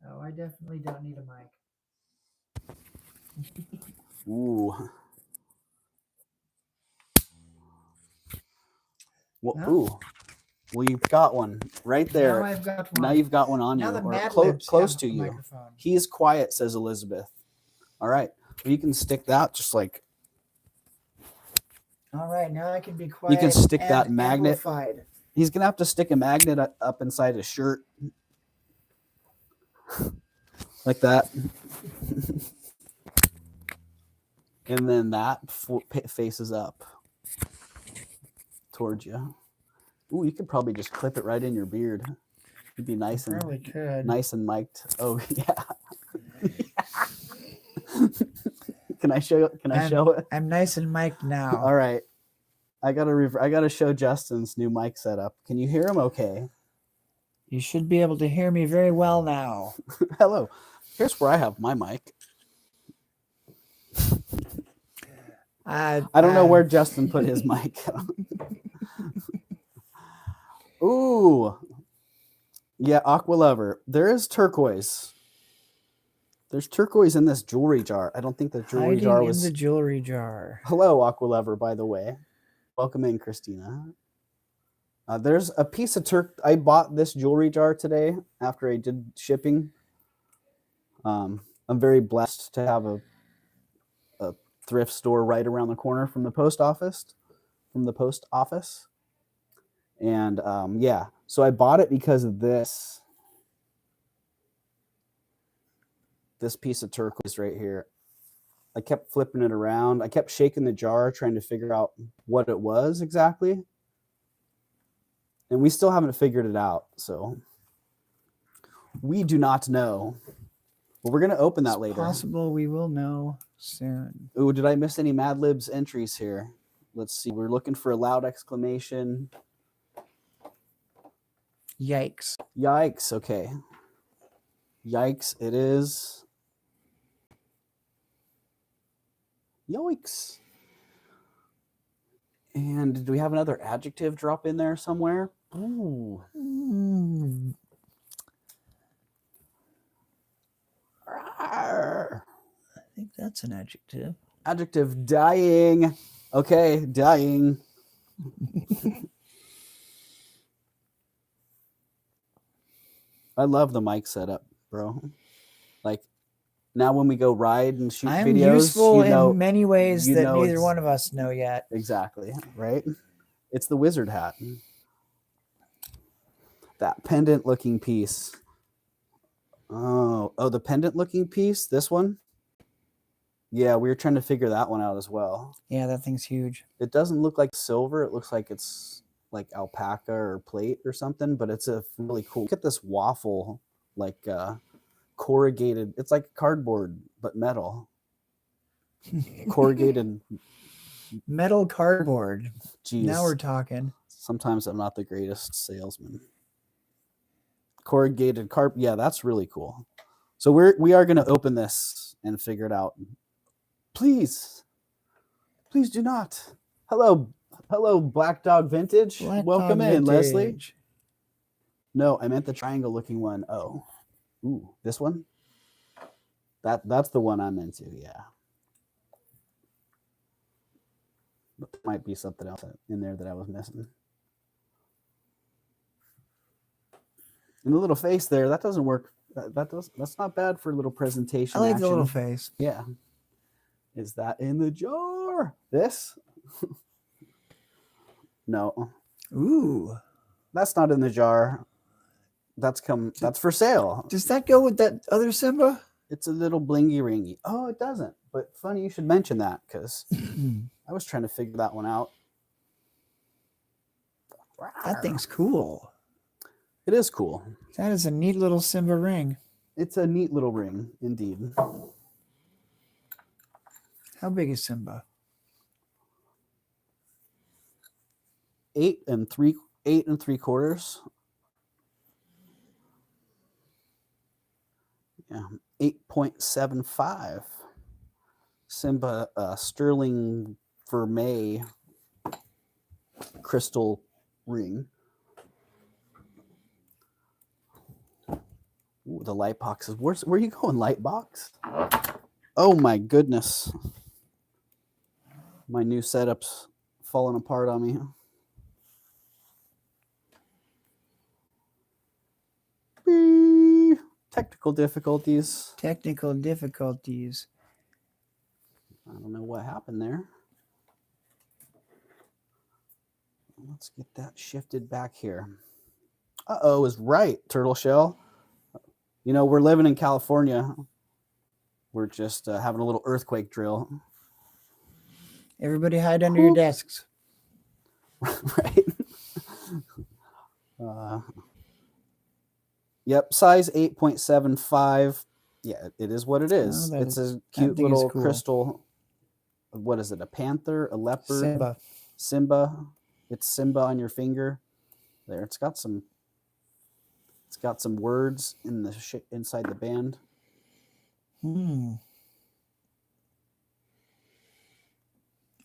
S2: Oh, I definitely don't need a mic.
S1: Ooh. Well,
S2: No.
S1: ooh. Well, you've got one right there.
S2: Now I've got one.
S1: Now you've got one on
S2: now
S1: you,
S2: the
S1: or
S2: Mad
S1: close
S2: Libs
S1: to
S2: have a
S1: you.
S2: microphone.
S1: He is quiet, says Elizabeth. All right. Well, you can stick that just like.
S2: All right, now I can be quiet.
S1: You can stick
S2: and
S1: that magnet.
S2: Amplified.
S1: He's gonna have to stick a magnet up inside his shirt, like that, and then that faces up towards you. Ooh, you could probably just clip it right in your beard. It'd be nice and
S2: probably could.
S1: nice and mic'd. Oh yeah. Can I show it?
S2: I'm nice and mic'd now.
S1: All right. I gotta show Justin's new mic setup. Can you hear him okay?
S2: You should be able to hear me very well now.
S1: Hello. Here's where I have my mic. I don't know where Justin put his mic. Ooh. Yeah, Aqua Lover. There is turquoise. There's turquoise in this jewelry jar. I don't think the jewelry jar was...
S2: in the jewelry jar.
S1: Hello, Aqua Lover, by the way. Welcome in, Christina. There's a piece of I bought this jewelry jar today after I did shipping. I'm very blessed to have a thrift store right around the corner from the post office. And yeah, so I bought it because of this piece of turquoise right here. I kept flipping it around. I kept shaking the jar, trying to figure out what it was exactly. And we still haven't figured it out. So we do not know. But we're going to open that later.
S2: Possible we will know soon.
S1: Ooh, did I miss any Mad Libs entries here? Let's see. We're looking for a loud exclamation.
S2: Yikes.
S1: Yikes. Okay. Yikes. It is. Yikes. And do we have another adjective drop in there somewhere? Ooh.
S2: I think that's an adjective.
S1: Adjective, dying. Okay, dying. I love the mic setup, bro. Like, now when we go ride and shoot
S2: I'm
S1: videos,
S2: useful in many ways that neither
S1: it's...
S2: one of us know yet.
S1: Exactly, right? It's the wizard hat. That pendant looking piece. Oh, the pendant looking piece, this one? Yeah, we were trying to figure that one out as well.
S2: Yeah, that thing's huge.
S1: It doesn't look like silver. It looks like it's like alpaca or plate or something, but it's a really cool. Look at this waffle, like corrugated. It's like cardboard, but metal. Corrugated.
S2: Metal cardboard.
S1: Jeez.
S2: Now we're talking.
S1: Sometimes I'm not the greatest salesman. Corrugated carp. Yeah, that's really cool. So we are going to open this and figure it out. Please do not. Hello, Black Dog Vintage. Welcome in, Leslie. No, I meant the triangle looking one. Oh, ooh, this one. That's the one I'm into. Yeah, but there might be something else in there that I was missing. And the little face there, that doesn't work. That's not bad for a little presentation.
S2: I like
S1: action.
S2: the little face.
S1: Yeah. Is that in the jar? This? No.
S2: Ooh.
S1: That's not in the jar. That's for sale.
S2: Does that go with that other Simba?
S1: It's a little blingy ringy. Oh, it doesn't. But funny you should mention that, because I was trying to figure that one out.
S2: That thing's cool.
S1: It is cool.
S2: That is a neat little Simba ring.
S1: It's a neat little ring, indeed.
S2: How big is Simba?
S1: 8 3/4. Yeah, 8.75. Simba sterling vermeil crystal ring. Ooh, the light boxes. Where are you going, light box? Oh my goodness. My new setup's falling apart on me. Beep. Technical difficulties.
S2: I don't
S1: know what happened there. Let's get that shifted back here. Uh-oh, is right, Turtle Shell. You know, we're living in California. We're just having a little earthquake drill.
S2: Everybody hide under your desks.
S1: Right. Yep, size 8.75. Yeah, it is what it is. It's a cute little crystal. What is it? A panther? A leopard?
S2: Simba.
S1: Simba. It's Simba on your finger. There, it's got some words in the inside the band.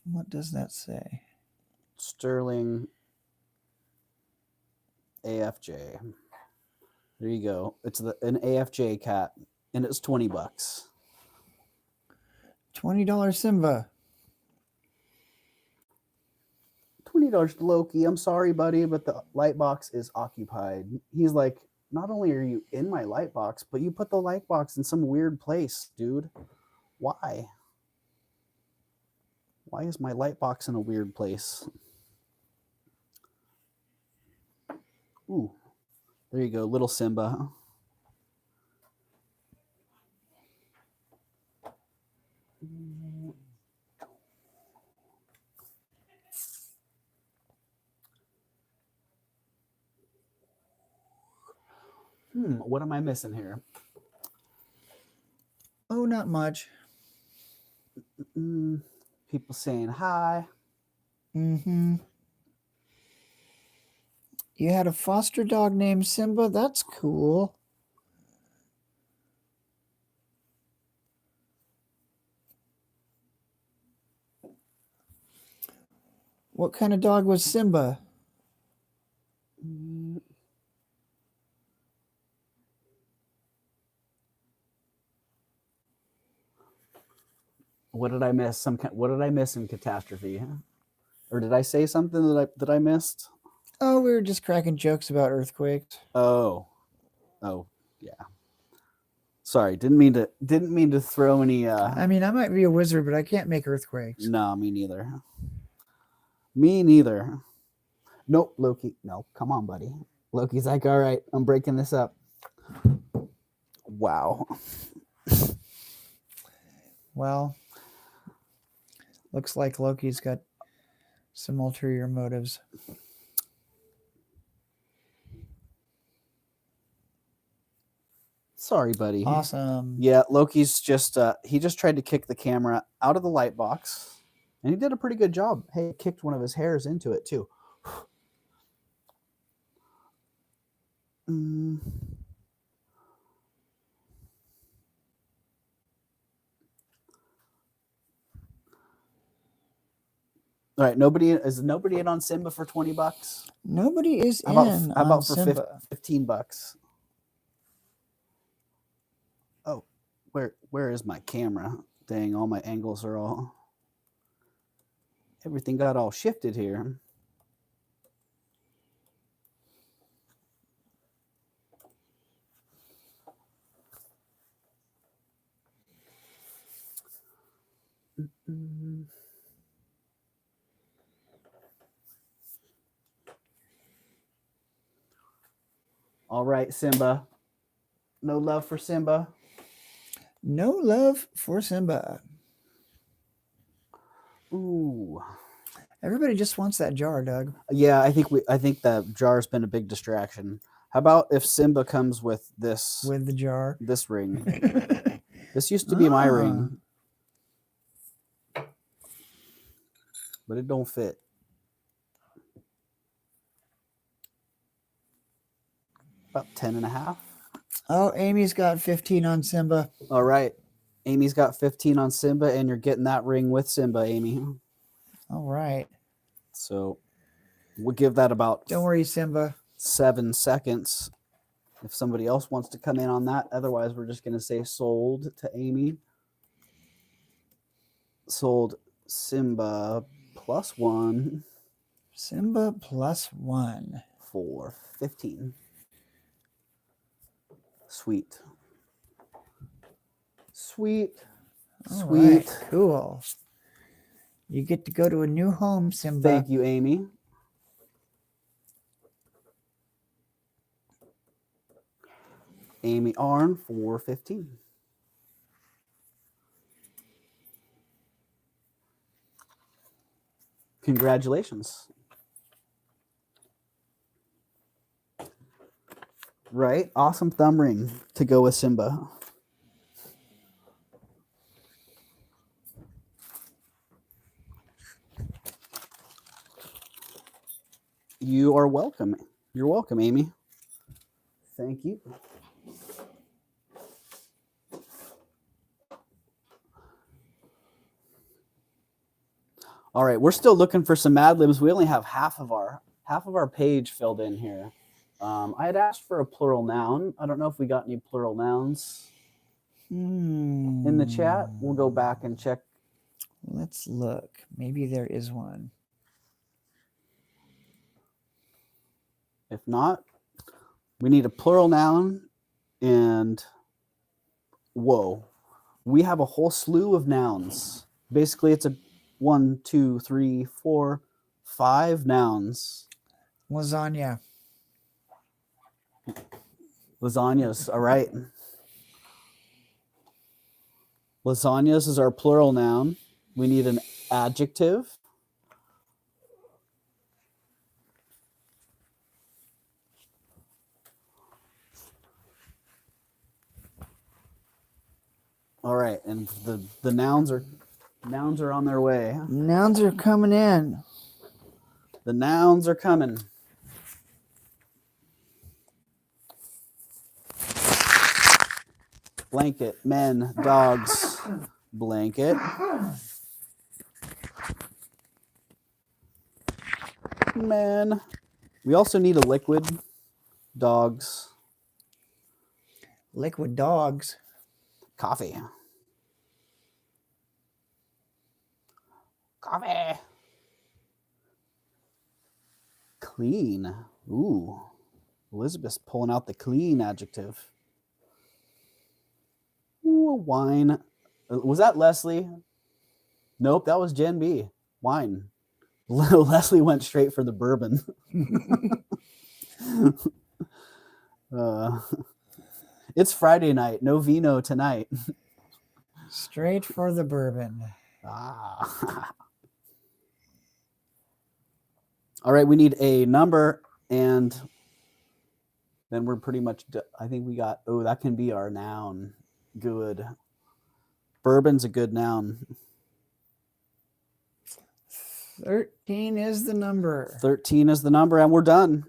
S2: What does that say?
S1: Sterling AFJ. There you go. It's an AFJ cat, and it's $20.
S2: $20 Simba.
S1: $20 Loki. I'm sorry, buddy, but the light box is occupied. He's like, not only are you in my light box, but you put the light box in some weird place, dude. Why? Why is my light box in a weird place? Ooh, there you go, little Simba. What am I missing here?
S2: Oh, not much.
S1: People saying hi.
S2: You had a foster dog named Simba? That's cool. What kind of dog was Simba?
S1: What did I miss? What did I miss in Catastrophe? Or did I say something that I missed?
S2: Oh, we were just cracking jokes about earthquakes.
S1: Oh, yeah. Sorry, didn't mean to throw any.
S2: I mean, I might be a wizard, but I can't make earthquakes.
S1: No, me neither. Me neither. Nope, Loki. No, come on, buddy. Loki's like, all right, I'm breaking this up. Wow.
S2: Well, looks like Loki's got some ulterior motives.
S1: Sorry, buddy.
S2: Awesome.
S1: Yeah, Loki's just he just tried to kick the camera out of the light box, and he did a pretty good job. Hey, he kicked one of his hairs into it too. All right, nobody in on Simba for $20?
S2: Nobody is
S1: How
S2: in
S1: about
S2: on
S1: for
S2: Simba.
S1: $15? Oh, where is my camera? Dang, all my angles are all. Everything got all shifted here. All right, Simba. No love for Simba.
S2: No love for Simba.
S1: Ooh.
S2: Everybody just wants that jar, Doug.
S1: Yeah, I think that jar's been a big distraction. How about if Simba comes with this
S2: With the jar.
S1: This ring. This used to be my ring. But it don't fit. About 10.5.
S2: Oh, Amy's got 15 on Simba.
S1: All right. Amy's got 15 on Simba, and you're getting that ring with Simba, Amy.
S2: All right.
S1: So we'll give that about
S2: Don't worry, Simba.
S1: 7 seconds if somebody else wants to come in on that. Otherwise, we're just going to say sold to Amy. Sold Simba +1.
S2: Simba +1.
S1: For 15. Sweet. Sweet.
S2: All
S1: Sweet.
S2: right, cool. You get to go to a new home, Simba.
S1: Thank you, Amy. Amy Arn for 15. Congratulations. Right? Awesome thumb ring to go with Simba. You are welcome. You're welcome, Amy. Thank you. All right, we're still looking for some Mad Libs. We only have half of our page filled in here. I had asked for a plural noun. I don't know if we got any plural nouns in the chat. We'll go back and check.
S2: Let's look. Maybe there is one.
S1: If not, we need a plural noun. And whoa, we have a whole slew of nouns. Basically, it's a 1, 2, 3, 4, 5 nouns.
S2: Lasagna.
S1: Lasagnas, all right. Lasagnas is our plural noun. We need an adjective. All right, and the nouns are on their way.
S2: Nouns are coming in.
S1: The nouns are coming. Blanket, men, dogs, blanket. Men. We also need a liquid, dogs,
S2: Liquid dogs.
S1: coffee. Coffee. Clean. Ooh. Elizabeth's pulling out the clean adjective. Ooh, wine. Was that Leslie? Nope, that was Jen B. Wine. Leslie went straight for the bourbon. It's Friday night. No vino tonight.
S2: Straight for the bourbon.
S1: Ah. All right, we need a number, and then we're pretty much, I think we got, oh, that can be our noun. Good. Bourbon's a good noun.
S2: 13 is the number.
S1: 13 is the number, and we're done.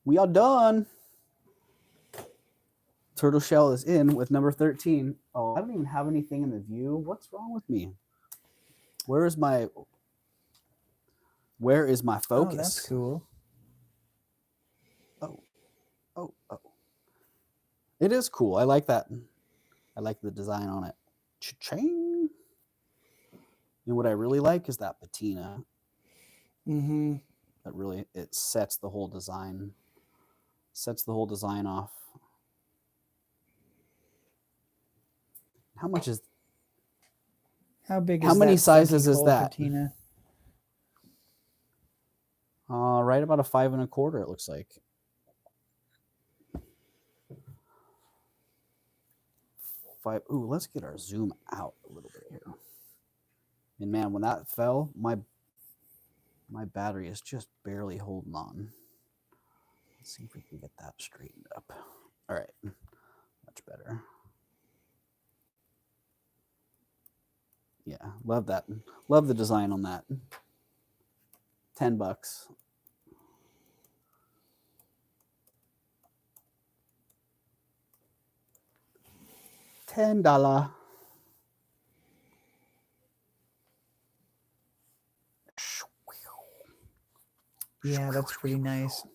S1: We are done. Turtle shell is in with number 13. Oh, I don't even have anything in the view. What's wrong with me? Where is my focus?
S2: Oh, that's cool.
S1: Oh. It is cool. I like that. I like the design on it. Cha-ching. And what I really like is that patina.
S2: Mm-hmm.
S1: That really, it sets the whole design. Sets the whole design off. How much is?
S2: How big?
S1: How many sizes is that?
S2: Patina?
S1: Right about a 5 1/4. It looks like. Ooh, let's get our zoom out a little bit here. And man, when that fell, my battery is just barely holding on. Let's see if we can get that straightened up. All right, much better. Yeah, love that. Love the design on that. $10. $10.
S2: Yeah, that's pretty nice.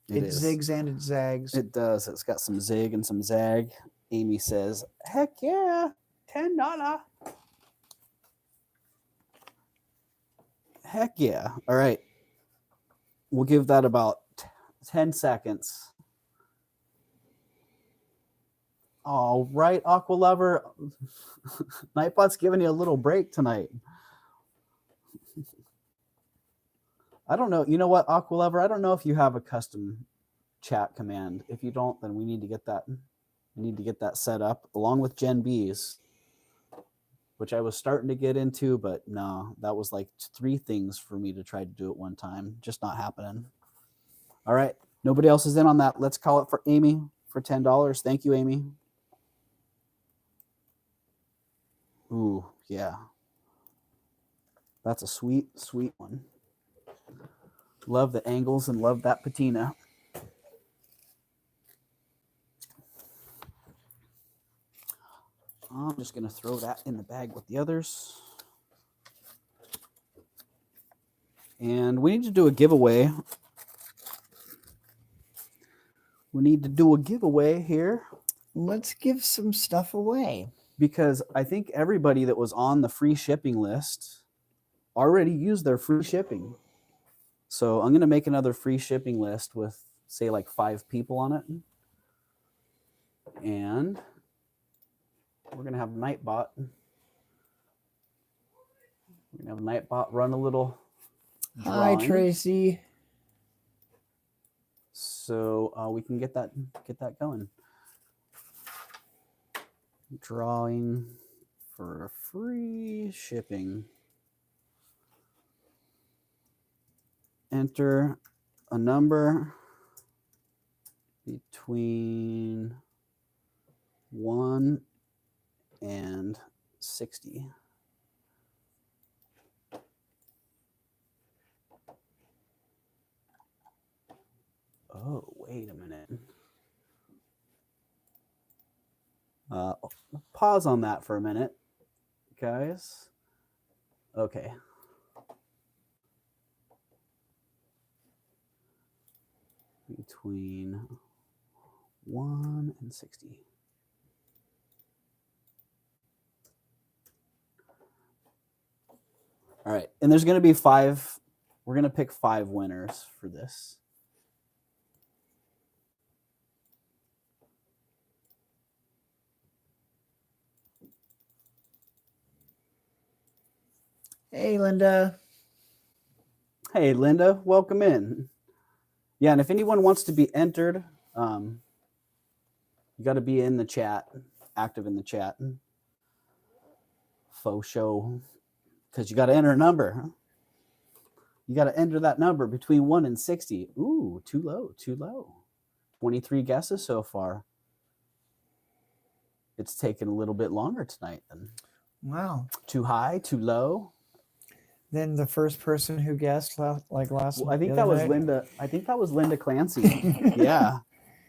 S1: It
S2: zigs and it zags.
S1: It does. It's got some zig and some zag. Amy says, heck yeah, $10. Heck yeah. All right. We'll give that about 10 seconds. All right, Aqua Lover. Nightbot's giving you a little break tonight. I don't know. You know what, Aqua Lover? I don't know if you have a custom chat command. If you don't, then we need to get that. We need to get that set up along with Gen B's, which I was starting to get into, but no, that was like 3 things for me to try to do at one time. Just not happening. All right. Nobody else is in on that. Let's call it for Amy for $10. Thank you, Amy. Ooh, yeah. That's a sweet, sweet one. Love the angles and love that patina. I'm just going to throw that in the bag with the others. And we need to do a giveaway. We need to do a giveaway here.
S3: Let's give some stuff away.
S1: Because I think everybody that was on the free shipping list already used their free shipping. So I'm going to make another free shipping list with, say, like 5 people on it. And we're going to have Nightbot. We're going to have Nightbot run a little
S3: Hi,
S1: drawing.
S3: Tracy.
S1: So we can get that going. Drawing for free shipping. Enter a number between 1 and 60. Oh, wait a minute. Pause on that for a minute, guys. Okay. Between 1 and 60. All right. And there's going to be 5. We're going to pick 5 winners for this.
S3: Hey, Linda.
S1: Hey, Linda, welcome in. Yeah, and if anyone wants to be entered, you got to be in the chat, active in the chat. Faux show, because you got to enter a number. You got to enter that number between 1 and 60. Ooh, too low, too low. 23 guesses so far. It's taken a little bit longer tonight then.
S3: Wow.
S1: Too high, too low.
S3: Then the first person who guessed last
S1: I think that was Linda. I think that was Linda Clancy. Yeah,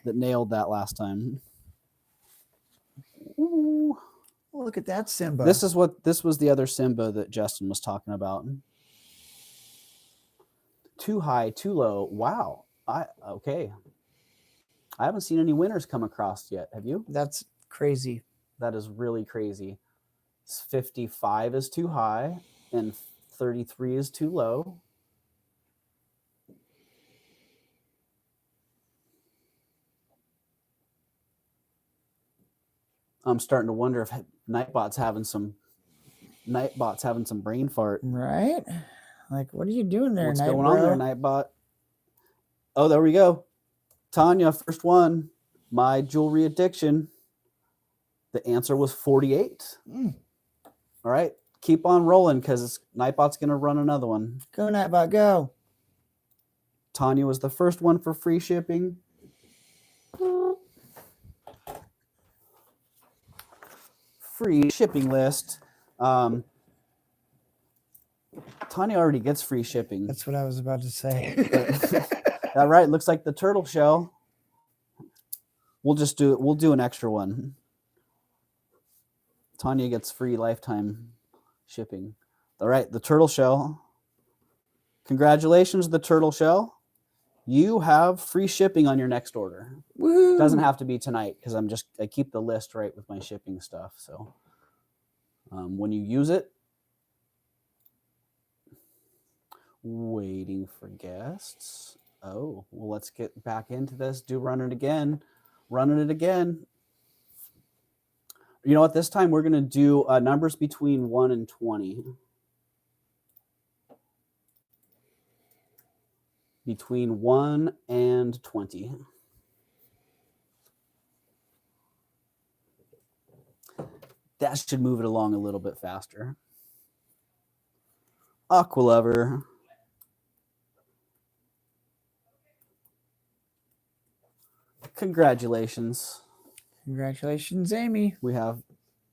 S1: that nailed that last time. Ooh.
S3: Look at that Simba.
S1: This was the other Simba that Justin was talking about. Too high, too low. Wow. Okay. I haven't seen any winners come across yet. Have you?
S3: That's crazy.
S1: That is really crazy. 55 is too high and 33 is too low. I'm starting to wonder if Nightbot's having some brain fart.
S3: Right? Like, what are you doing there,
S1: What's going on there, Nightbot? Oh, there we go. Tanya, first one. My jewelry addiction. The answer was 48. All right. Keep on rolling because Nightbot's going to run another one.
S3: Go, Nightbot, go.
S1: Tanya was the first one for free shipping. Free shipping list. Tanya already gets free shipping.
S3: That's what I was about to say.
S1: All right. Looks like the turtle shell. We'll do an extra one. Tanya gets free lifetime shipping. All right, the turtle shell. Congratulations, the turtle shell. You have free shipping on your next order.
S3: Woo!
S1: Doesn't have to be tonight because I keep the list right with my shipping stuff. So when you use it, waiting for guests. Oh, well, let's get back into this. Running it again. You know what? This time we're going to do numbers between 1 and 20. Between 1 and 20. That should move it along a little bit faster. Aqualover. Congratulations.
S3: Congratulations, Amy.
S1: We have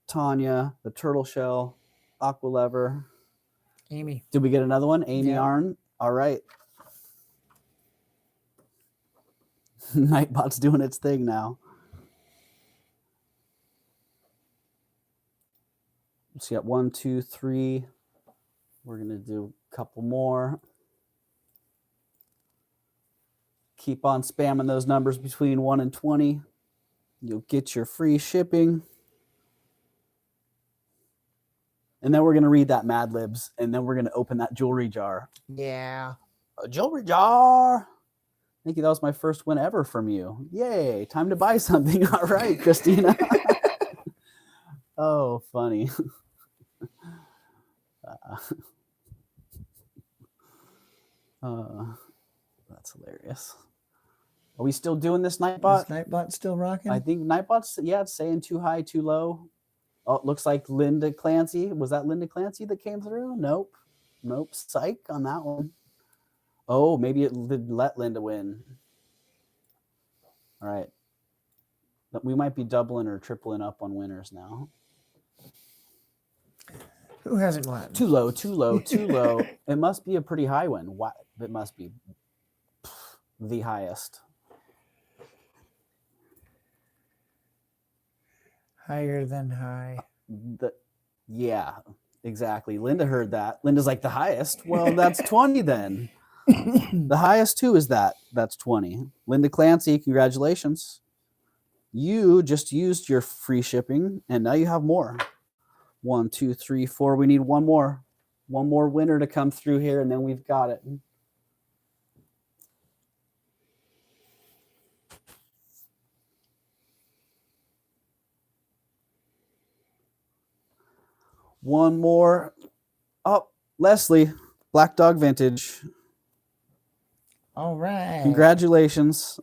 S1: Tanya, the turtle shell, Aqualever.
S3: Amy.
S1: Did we get another one? Amy
S3: Yeah.
S1: Arn. All right. Nightbot's doing its thing now. So you got 1, 2, 3. We're going to do a couple more. Keep on spamming those numbers between 1 and 20. You'll get your free shipping. And then we're going to read that Mad Libs, and then we're going to open that jewelry jar.
S3: Yeah.
S1: A jewelry jar. Thank you. That was my first win ever from you. Yay. Time to buy something. All right, Christina. Oh, funny. That's hilarious. Are we still doing this Nightbot?
S3: Is Nightbot still rocking?
S1: I think Nightbot's, yeah, it's saying too high, too low. Oh, it looks like Linda Clancy. Was that Linda Clancy that came through? Nope. Nope. Psych on that one. Oh, maybe it did let Linda win. All right. But we might be doubling or tripling up on winners now.
S3: Who hasn't won?
S1: Too low, too low, too low. It must be a pretty high one. What? It must be the highest.
S3: Higher than high.
S1: Yeah, exactly. Linda heard that. Linda's like, the highest? Well, that's 20 then. The highest too is that. That's 20. Linda Clancy, congratulations. You just used your free shipping, and now you have more. 1, 2, 3, 4. We need one more. One more winner to come through here, and then we've got it. One more. Oh, Leslie, Black Dog Vintage.
S3: All right.
S1: Congratulations.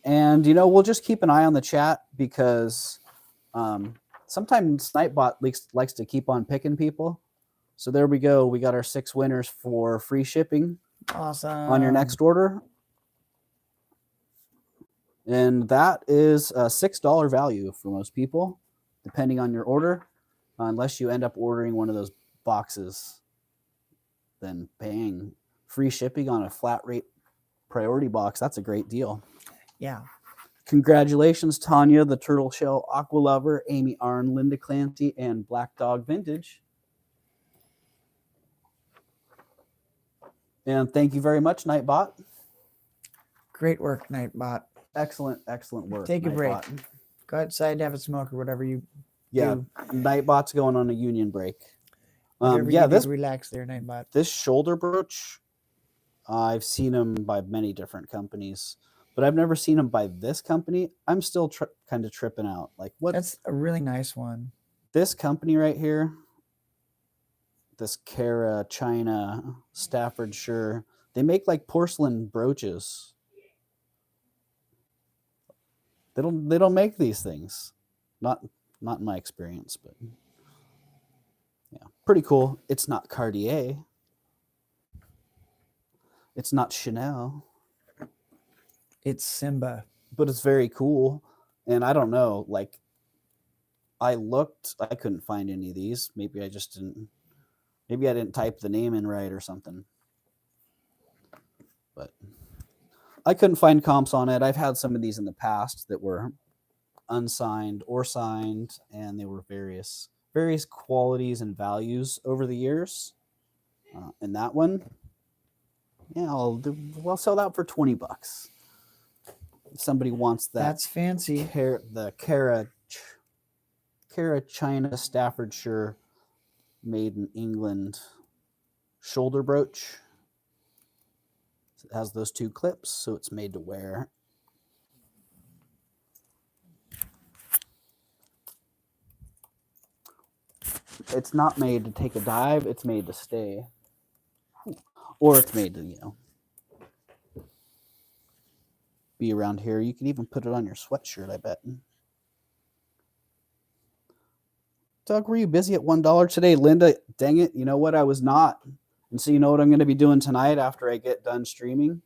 S1: And, we'll just keep an eye on the chat because sometimes Nightbot likes to keep on picking people. So there we go. We got our 6 winners for free shipping.
S3: Awesome.
S1: On your next order. And that is a $6 value for most people, depending on your order. Unless you end up ordering one of those boxes, then paying free shipping on a flat rate priority box, that's a great deal.
S3: Yeah.
S1: Congratulations, Tanya, the Turtle Shell Aqua Lover, Amy Arn, Linda Clancy, and Black Dog Vintage. And thank you very much, Nightbot.
S3: Great work, Nightbot.
S1: Excellent, excellent work.
S3: Take a break.
S1: Nightbot.
S3: Go outside, have a smoke, or whatever you
S1: Yeah,
S3: do.
S1: Nightbot's going on a union break.
S3: Whatever
S1: Yeah,
S3: you do
S1: this
S3: to relax there, Nightbot.
S1: this shoulder brooch, I've seen them by many different companies, but I've never seen them by this company. I'm still kind of tripping out. Like, what?
S3: That's a really nice one.
S1: This company right here, this Cara China Staffordshire, they make like porcelain brooches. They don't make these things. Not in my experience, but yeah, pretty cool. It's not Cartier. It's not Chanel.
S3: It's Simba.
S1: But it's very cool. And I don't know, like, I looked, I couldn't find any of these. Maybe I didn't type the name in right or something. But I couldn't find comps on it. I've had some of these in the past that were unsigned or signed, and they were various qualities and values over the years. And that one, yeah, I'll sell that for $20. If somebody wants that.
S3: That's fancy.
S1: The Cara China Staffordshire made in England shoulder brooch. It has those 2 clips, so it's made to wear. It's not made to take a dive, it's made to stay. Or it's made to, be around here. You can even put it on your sweatshirt, I bet. Doug, were you busy at $1 today? Linda, dang it, you know what? I was not. And so you know what I'm going to be doing tonight after I get done streaming?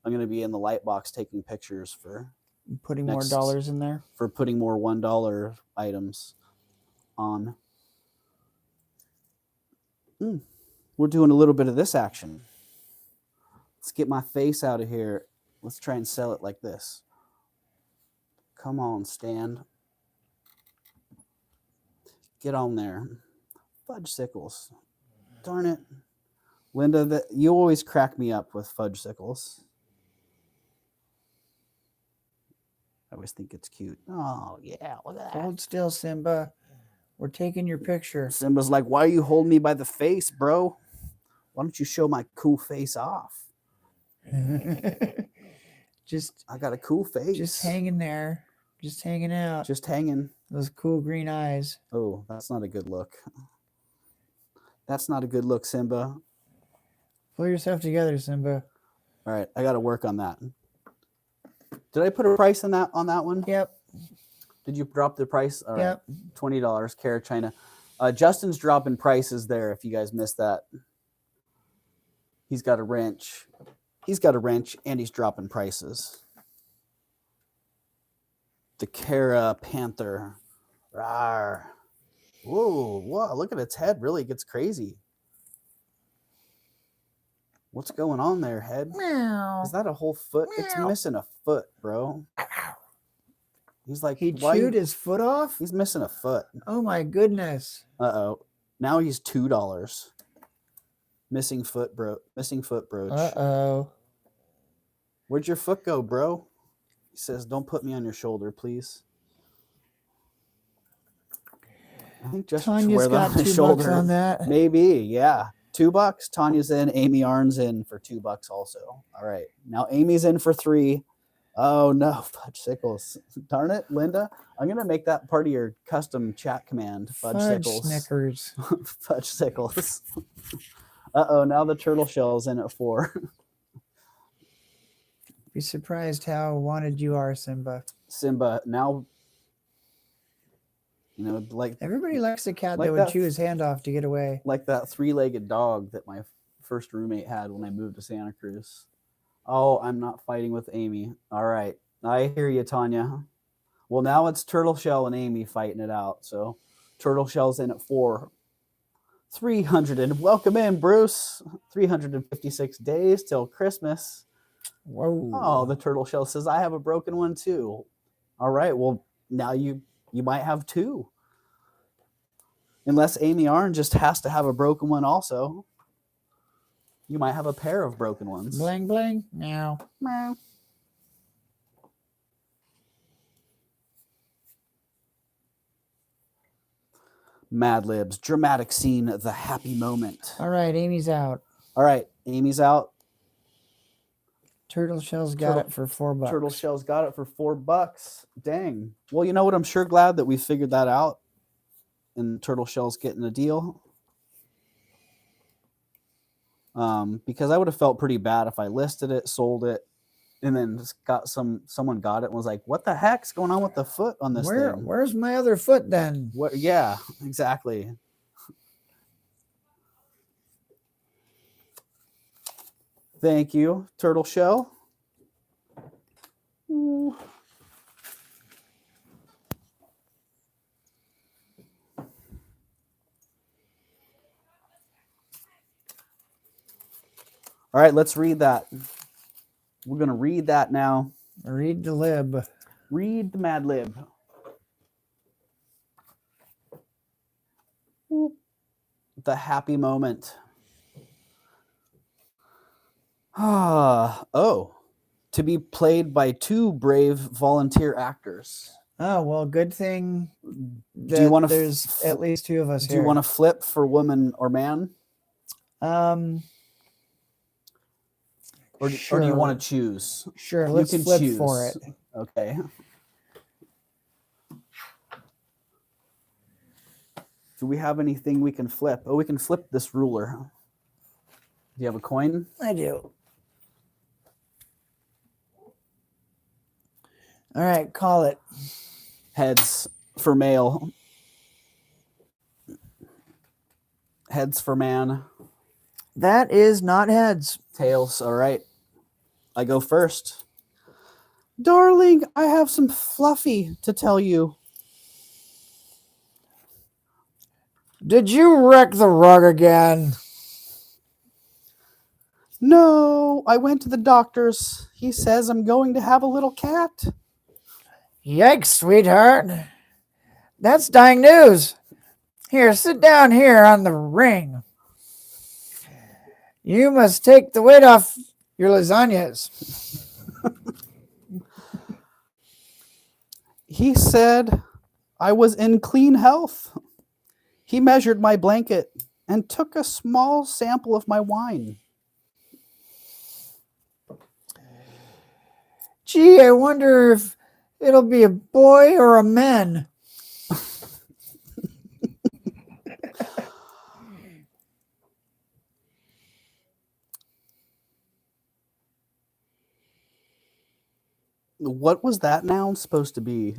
S1: I'm going to be in the light box taking pictures for
S3: Putting more dollars in there?
S1: For putting more $1 items on. We're doing a little bit of this action. Let's get my face out of here. Let's try and sell it like this. Come on, Stan. Get on there. Fudge sickles. Darn it. Linda, you always crack me up with fudge sickles. I always think it's cute. Oh, yeah, look at that.
S3: Hold still, Simba. We're taking your picture.
S1: Simba's like, why are you holding me by the face, bro? Why don't you show my cool face off?
S3: Just
S1: I got a cool face.
S3: Just hanging there. Just hanging out.
S1: Just hanging.
S3: Those cool green eyes.
S1: Oh, that's not a good look. That's not a good look, Simba.
S3: Pull yourself together, Simba.
S1: All right, I got to work on that. Did I put a price on that one?
S3: Yep.
S1: Did you drop the price? All right.
S3: Yep.
S1: $20, Cara China. Justin's dropping prices there if you guys missed that. He's got a wrench. He's got a wrench and he's dropping prices. The Cara Panther. Rawr. Whoa, whoa, look at its head. Really gets crazy. What's going on there, head?
S3: Meow.
S1: Is that a whole foot?
S3: Meow.
S1: It's missing a foot, bro. He's like,
S3: He
S1: why
S3: chewed his foot off?
S1: He's missing a foot.
S3: Oh my goodness.
S1: Uh-oh. Now he's $2. Missing foot brooch.
S3: Uh-oh.
S1: Where'd your foot go, bro? He says, don't put me on your shoulder, please. I think just
S3: Tanya's
S1: wear that
S3: got
S1: on his
S3: $2
S1: shoulder.
S3: on that.
S1: Maybe, yeah. $2. Tanya's in. Amy Arn's in for $2 also. All right. Now Amy's in for $3. Oh no, fudge sickles. Darn it, Linda. I'm gonna make that part of your custom chat command. Fudge sickles.
S3: Snickers.
S1: Fudge sickles. Uh-oh, now the turtle shell's in at $4.
S3: Be surprised how wanted you are, Simba.
S1: Simba, now, you know, like
S3: Everybody likes a cat
S1: Like
S3: that would
S1: that-
S3: chew his hand off to get away.
S1: like that three-legged dog that my first roommate had when I moved to Santa Cruz. Oh, I'm not fighting with Amy. All right. I hear you, Tanya. Well, now it's Turtle Shell and Amy fighting it out. So Turtle Shell's in at $4. 300 and welcome in, Bruce. 356 days till Christmas.
S3: Whoa.
S1: Oh, the Turtle Shell says, I have a broken one too. All right. Well, now you might have two. Unless Amy Arn just has to have a broken one also. You might have a pair of broken ones.
S3: Bling, bling. Meow.
S1: Meow. Mad Libs, dramatic scene, the happy moment.
S3: All right, Amy's out.
S1: All right, Amy's out.
S3: Turtle Shell's got
S1: Turtle-
S3: it for $4.
S1: Turtle Shell's got it for $4. Dang. Well, you know what? I'm sure glad that we figured that out. And Turtle Shell's getting a deal. Because I would have felt pretty bad if I listed it, sold it, and then just got someone got it and was like, "What the heck's going on with the foot on this thing?"
S3: Where's my other foot then?
S1: What? Yeah, exactly. Thank you, Turtle Shell. Ooh. All right, let's read that. We're going to read that now.
S3: Read the lib.
S1: Read the Mad Lib. The happy moment. Oh, to be played by two brave volunteer actors.
S3: Oh, well, good thing
S1: Do you want to?
S3: there's at least two of us
S1: Do
S3: here.
S1: you want to flip for woman or man, or do you
S3: Sure.
S1: want to choose?
S3: Sure,
S1: You
S3: let's
S1: can
S3: flip
S1: choose.
S3: for it.
S1: Okay. Do we have anything we can flip? Oh, we can flip this ruler. Do you have a coin?
S3: I do. All right, call it.
S1: Heads for male. Heads for man.
S3: That is not heads.
S1: Tails. All right. I go first. Darling, I have some fluffy to tell you.
S3: Did you wreck the rug again?
S1: No, I went to the doctor's. He says I'm going to have a little cat.
S3: Yikes, sweetheart. That's dying news. Here, sit down here on the ring. You must take the weight off your lasagnas.
S1: He said I was in clean health. He measured my blanket and took a small sample of my wine.
S3: Gee, I wonder if it'll be a boy or a man.
S1: What was that noun supposed to be?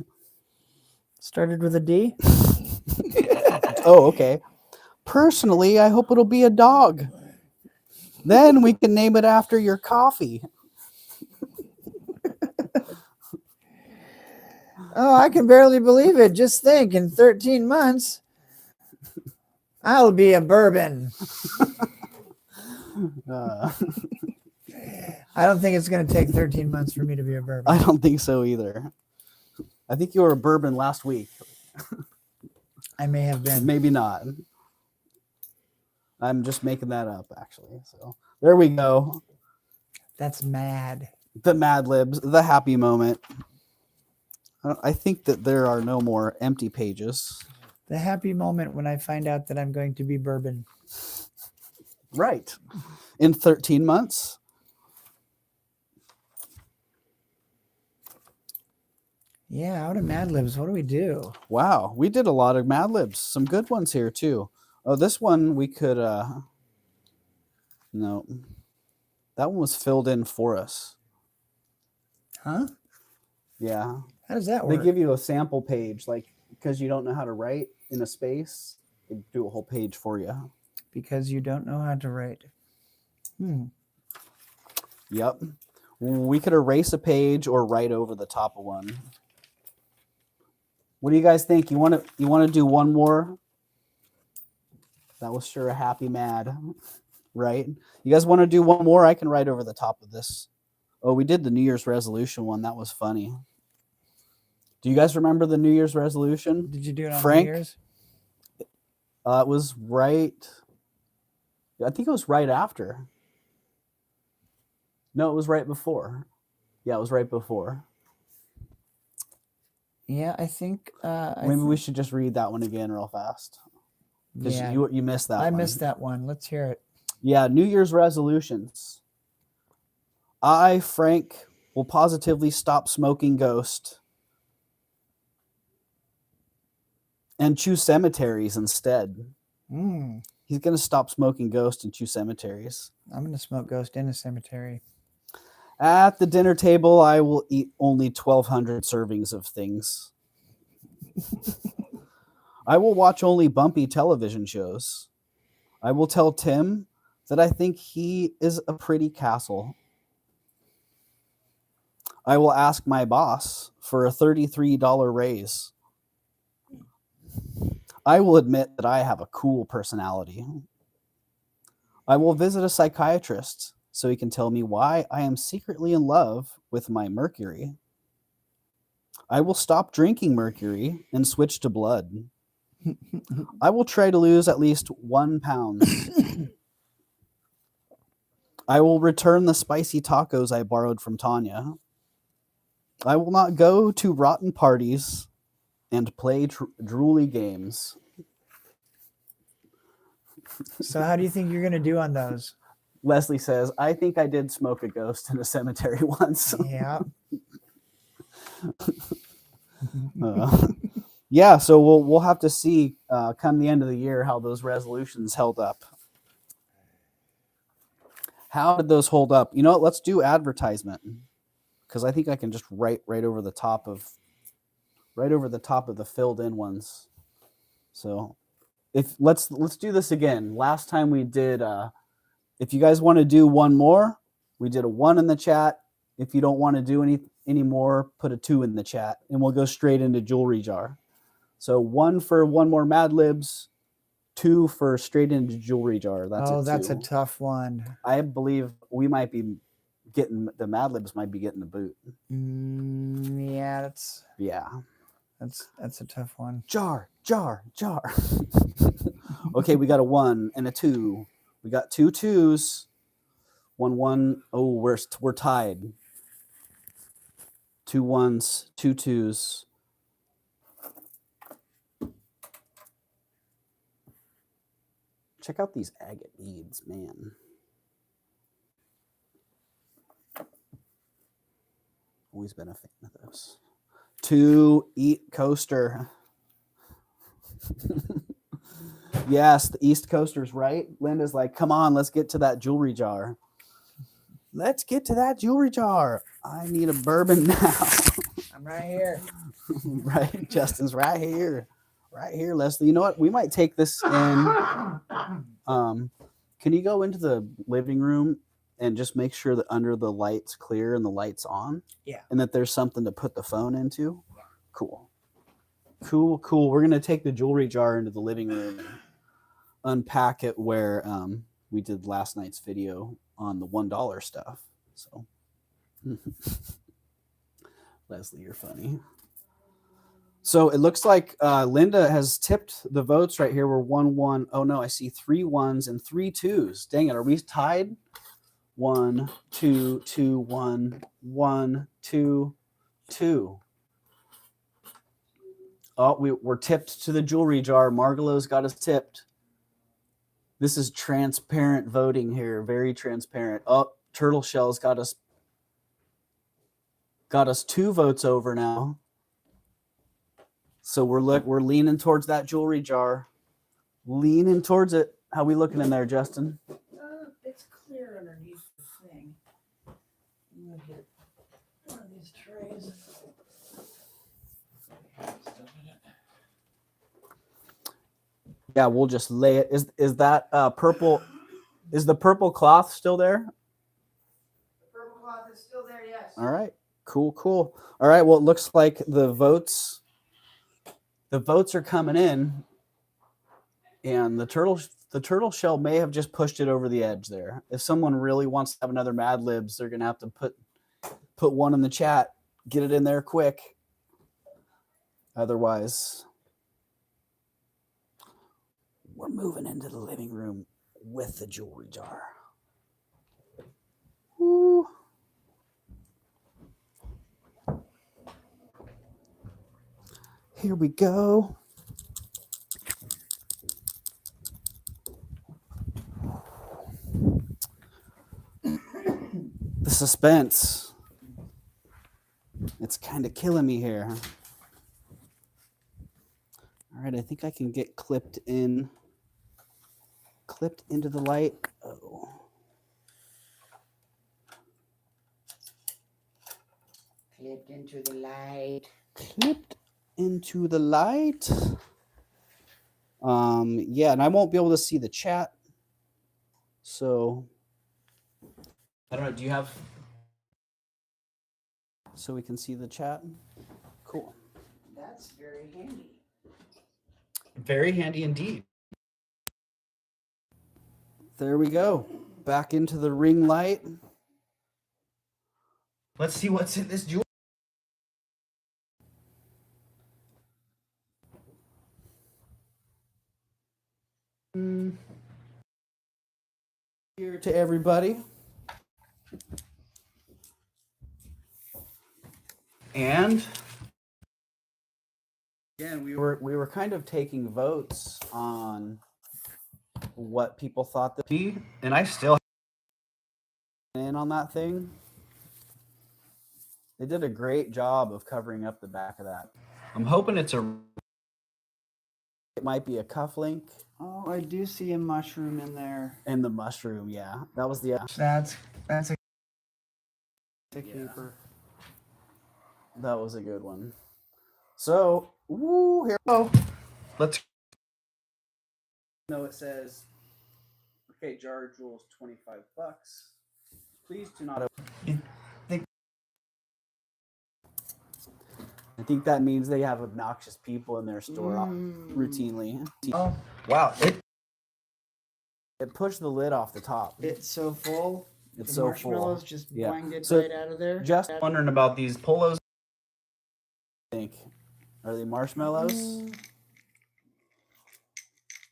S3: Started with a D.
S1: Oh, okay. Personally, I hope it'll be a dog. Then we can name it after your coffee.
S3: Oh, I can barely believe it. Just think, in 13 months, I'll be a bourbon.
S1: Uh,
S3: I don't think it's going to take 13 months for me to be a bourbon.
S1: I don't think so either. I think you were a bourbon last week.
S3: I may have been.
S1: Maybe not. I'm just making that up, actually. So there we go.
S3: That's mad.
S1: The Mad Libs, the happy moment. I think that there are no more empty pages.
S3: The happy moment when I find out that I'm going to be bourbon.
S1: Right. In 13 months.
S3: Yeah, out of Mad Libs, what do we do?
S1: Wow, we did a lot of Mad Libs. Some good ones here too. Oh, this one we could no. That one was filled in for us.
S3: Huh?
S1: Yeah.
S3: How does that
S1: They
S3: work?
S1: give you a sample page, like because you don't know how to write in a space, they do a whole page for you.
S3: Because you don't know how to write.
S1: Yep. We could erase a page or write over the top of one. What do you guys think? You want to do one more? That was sure a happy mad, right? You guys want to do one more? I can write over the top of this. Oh, we did the New Year's resolution one. That was funny. Do you guys remember the New Year's resolution?
S3: Did you do it on
S1: Frank?
S3: New Year's?
S1: It was right. I think it was right after. No, it was right before. Yeah, it was right before.
S3: Yeah, I think.
S1: Maybe we should just read that one again real fast. Because
S3: Yeah,
S1: you missed that
S3: I
S1: one.
S3: missed that one. Let's hear it.
S1: Yeah, New Year's resolutions. I, Frank, will positively stop smoking Ghost and choose cemeteries instead. He's going to stop smoking Ghost and choose cemeteries.
S3: I'm going to smoke Ghost in a cemetery.
S1: At the dinner table, I will eat only 1,200 servings of things. I will watch only bumpy television shows. I will tell Tim that I think he is a pretty castle. I will ask my boss for a $33 raise. I will admit that I have a cool personality. I will visit a psychiatrist so he can tell me why I am secretly in love with my mercury. I will stop drinking mercury and switch to blood. I will try to lose at least 1 pound. I will return the spicy tacos I borrowed from Tanya. I will not go to rotten parties and play drooly games.
S3: So how do you think you're going to do on those?
S1: Leslie says, I think I did smoke a Ghost in a cemetery once.
S3: Yeah.
S1: Yeah, so we'll have to see come the end of the year how those resolutions held up. How did those hold up? You know what? Let's do advertisement, because I think I can just write right over the top of the filled in ones. So let's do this again. Last time we did. If you guys want to do one more, we did a 1 in the chat. If you don't want to do any more, put a 2 in the chat, and we'll go straight into Jewelry Jar. So 1 for one more Mad Libs, 2 for straight into jewelry jar. That's
S3: Oh,
S1: it
S3: that's a
S1: too.
S3: tough one.
S1: I believe we might be getting the Mad Libs might be getting the boot.
S3: Yeah, that's a tough one.
S1: Jar. Okay, we got a 1 and a 2. We got 2 2s. 1 1. Oh, we're tied. 2 1s, 2 2s. Check out these agate beads, man. Always been a fan of those. 2 eat coaster. Yes, the East Coaster's right. Linda's like, come on, let's get to that jewelry jar. Let's get to that jewelry jar. I need a bourbon now.
S3: I'm right here.
S1: Right, Justin's right here. Right here, Leslie. You know what? We might take this in. Can you go into the living room and just make sure that under the light's clear and the light's on?
S3: Yeah.
S1: And that there's something to put the phone into? Cool. Cool. We're going to take the jewelry jar into the living room and unpack it where we did last night's video on the $1 stuff. So, Leslie, you're funny. So it looks like Linda has tipped the votes right here. We're 1 1. Oh no, I see 3 1s and 3 2s. Dang it, are we tied? 1 2 2 1 1 2 2. Oh, we're tipped to the jewelry jar. Margalo's got us tipped. This is transparent voting here, very transparent. Oh, Turtle Shell's got us 2 votes over now. So we're leaning towards that jewelry jar. Leaning towards it. How we looking in there, Justin?
S2: It's clear underneath the thing. I'm gonna get one of these trays.
S1: Yeah, we'll just lay it. Is that purple? Is the purple cloth still there?
S2: The purple cloth is still there, yes.
S1: All right. Cool. All right. Well, it looks like the votes are coming in, and the turtle shell may have just pushed it over the edge there. If someone really wants to have another Mad Libs, they're gonna have to put one in the chat. Get it in there quick. Otherwise, we're moving into the living room with the jewelry jar. Woo. Here we go. The suspense. It's kind of killing me here. All right, I think I can get clipped into the light. Oh.
S3: Clipped into the light.
S1: Clipped into the light. Yeah, and I won't be able to see the chat. So I don't know, do you have so we can see the chat? Cool.
S2: That's very handy.
S1: Very handy indeed. There we go. Back into the ring light. Let's see what's in this jewelry. Here to everybody. And again, we were kind of taking votes on what people thought that be, and I still in on that thing. They did a great job of covering up the back of that. I'm hoping it might be a cufflink.
S2: Oh, I do see a mushroom in there.
S1: And the mushroom, yeah. That was the
S2: That's a
S1: keeper. That was a good one. So, woo, here we go. Let's. No, it says, okay, jar of jewels, $25. Please do not open. I think that means they have obnoxious people in their store routinely.
S2: Oh,
S1: Wow. It pushed the lid off the top.
S2: It's so full.
S1: It's
S2: The
S1: so
S2: marshmallows
S1: full.
S2: just
S1: Yeah.
S2: blended
S1: So
S2: right out of there.
S1: just wondering about these polos. I think, are they marshmallows?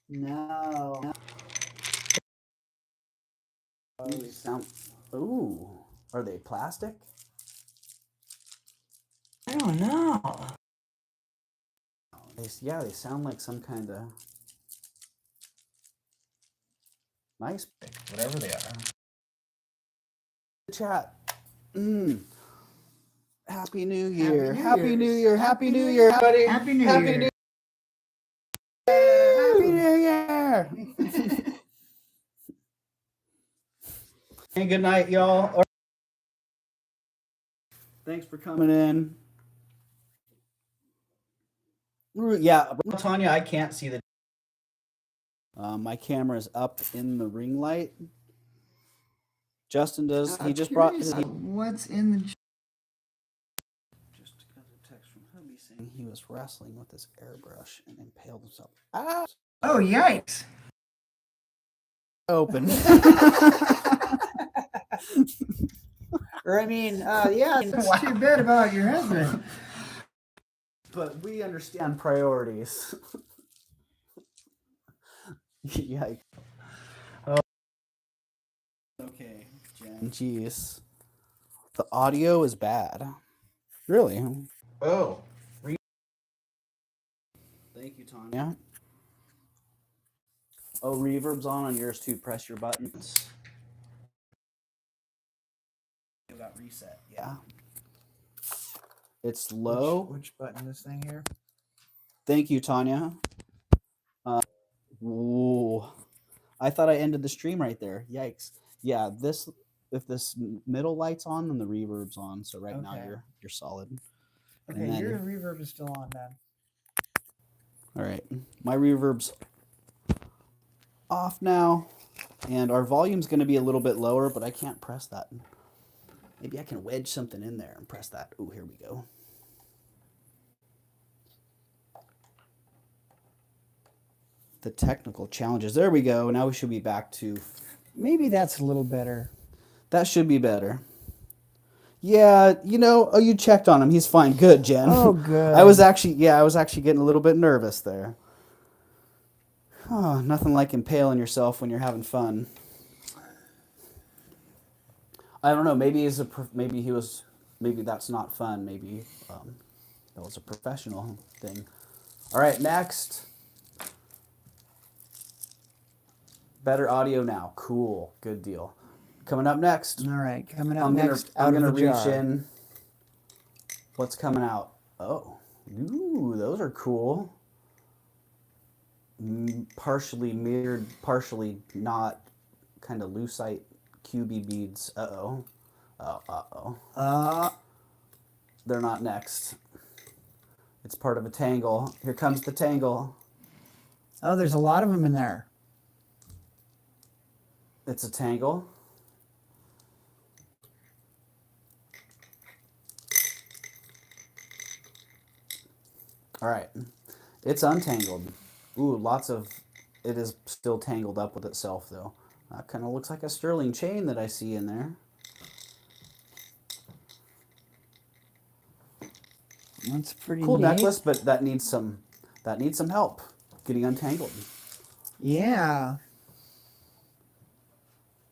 S2: No.
S1: Oh, they sound. Ooh, are they plastic?
S2: I don't know.
S1: Yeah, they sound like some kind of nice pick, whatever they are. Chat. Happy New Year. Happy New Year. Happy New Year, buddy.
S2: Happy New
S1: Happy
S2: Year.
S1: New Happy New Year. Hey, good night, y'all. Thanks for coming in. Yeah, Tanya, I can't see the. My camera is up in the ring light. Justin does. He just brought his.
S2: What's in the?
S1: Just got a text from hubby saying he was wrestling with his airbrush and impaled himself. Ah!
S2: Oh, yikes!
S1: Open.
S2: Or I mean, yeah, that's too bad about your husband.
S1: But we understand priorities. Yikes. Oh. Okay, Jen. Jeez. The audio is bad. Really? Oh. Thank you, Tanya. Oh, reverb's on yours too. Press your buttons. You got reset. Yeah. It's low.
S2: Which button? This thing here?
S1: Thank you, Tanya. Whoa. I thought I ended the stream right there. Yikes. Yeah, this if this middle light's on, then the reverb's on. So right now you're solid.
S2: Okay,
S1: And then-
S2: your reverb is still on then.
S1: All right. My reverb's off now. And our volume's going to be a little bit lower, but I can't press that. Maybe I can wedge something in there and press that. Oh, here we go. The technical challenges. There we go. Now we should be back to.
S2: Maybe that's a little better.
S1: That should be better. Yeah, oh, you checked on him. He's fine. Good, Jen.
S2: Oh, good.
S1: I was actually getting a little bit nervous there. Oh, nothing like impaling yourself when you're having fun. I don't know. Maybe maybe that's not fun. Maybe that was a professional thing. All right, next. Better audio now. Cool. Good deal. Coming up next.
S2: All right, coming up
S1: I'm
S2: next.
S1: I'm gonna reach
S2: jar.
S1: in. What's coming out? Oh, ooh, those are cool. Partially mirrored, partially not. Kind of lucite QB beads. They're not next. It's part of a tangle. Here comes the tangle.
S2: Oh, there's a lot of them in there.
S1: It's a tangle. All right, it's untangled. Ooh, it is still tangled up with itself though. That kind of looks like a sterling chain that I see in there.
S2: That's pretty
S1: Cool
S2: neat.
S1: necklace, but that needs some help getting untangled.
S2: Yeah.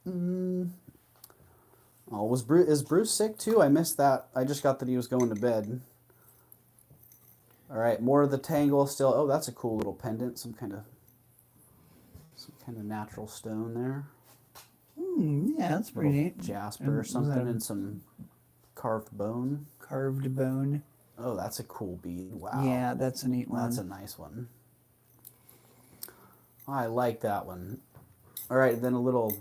S1: Oh, is Bruce sick too? I missed that. I just got that he was going to bed. All right, more of the tangle still. Oh, that's a cool little pendant. Some kind of natural stone there.
S2: Yeah, that's pretty neat.
S1: Jasper or something, and some carved bone.
S2: Carved bone.
S1: Oh, that's a cool bead. Wow.
S2: Yeah, that's a neat one.
S1: That's a nice one. I like that one. All right, then a little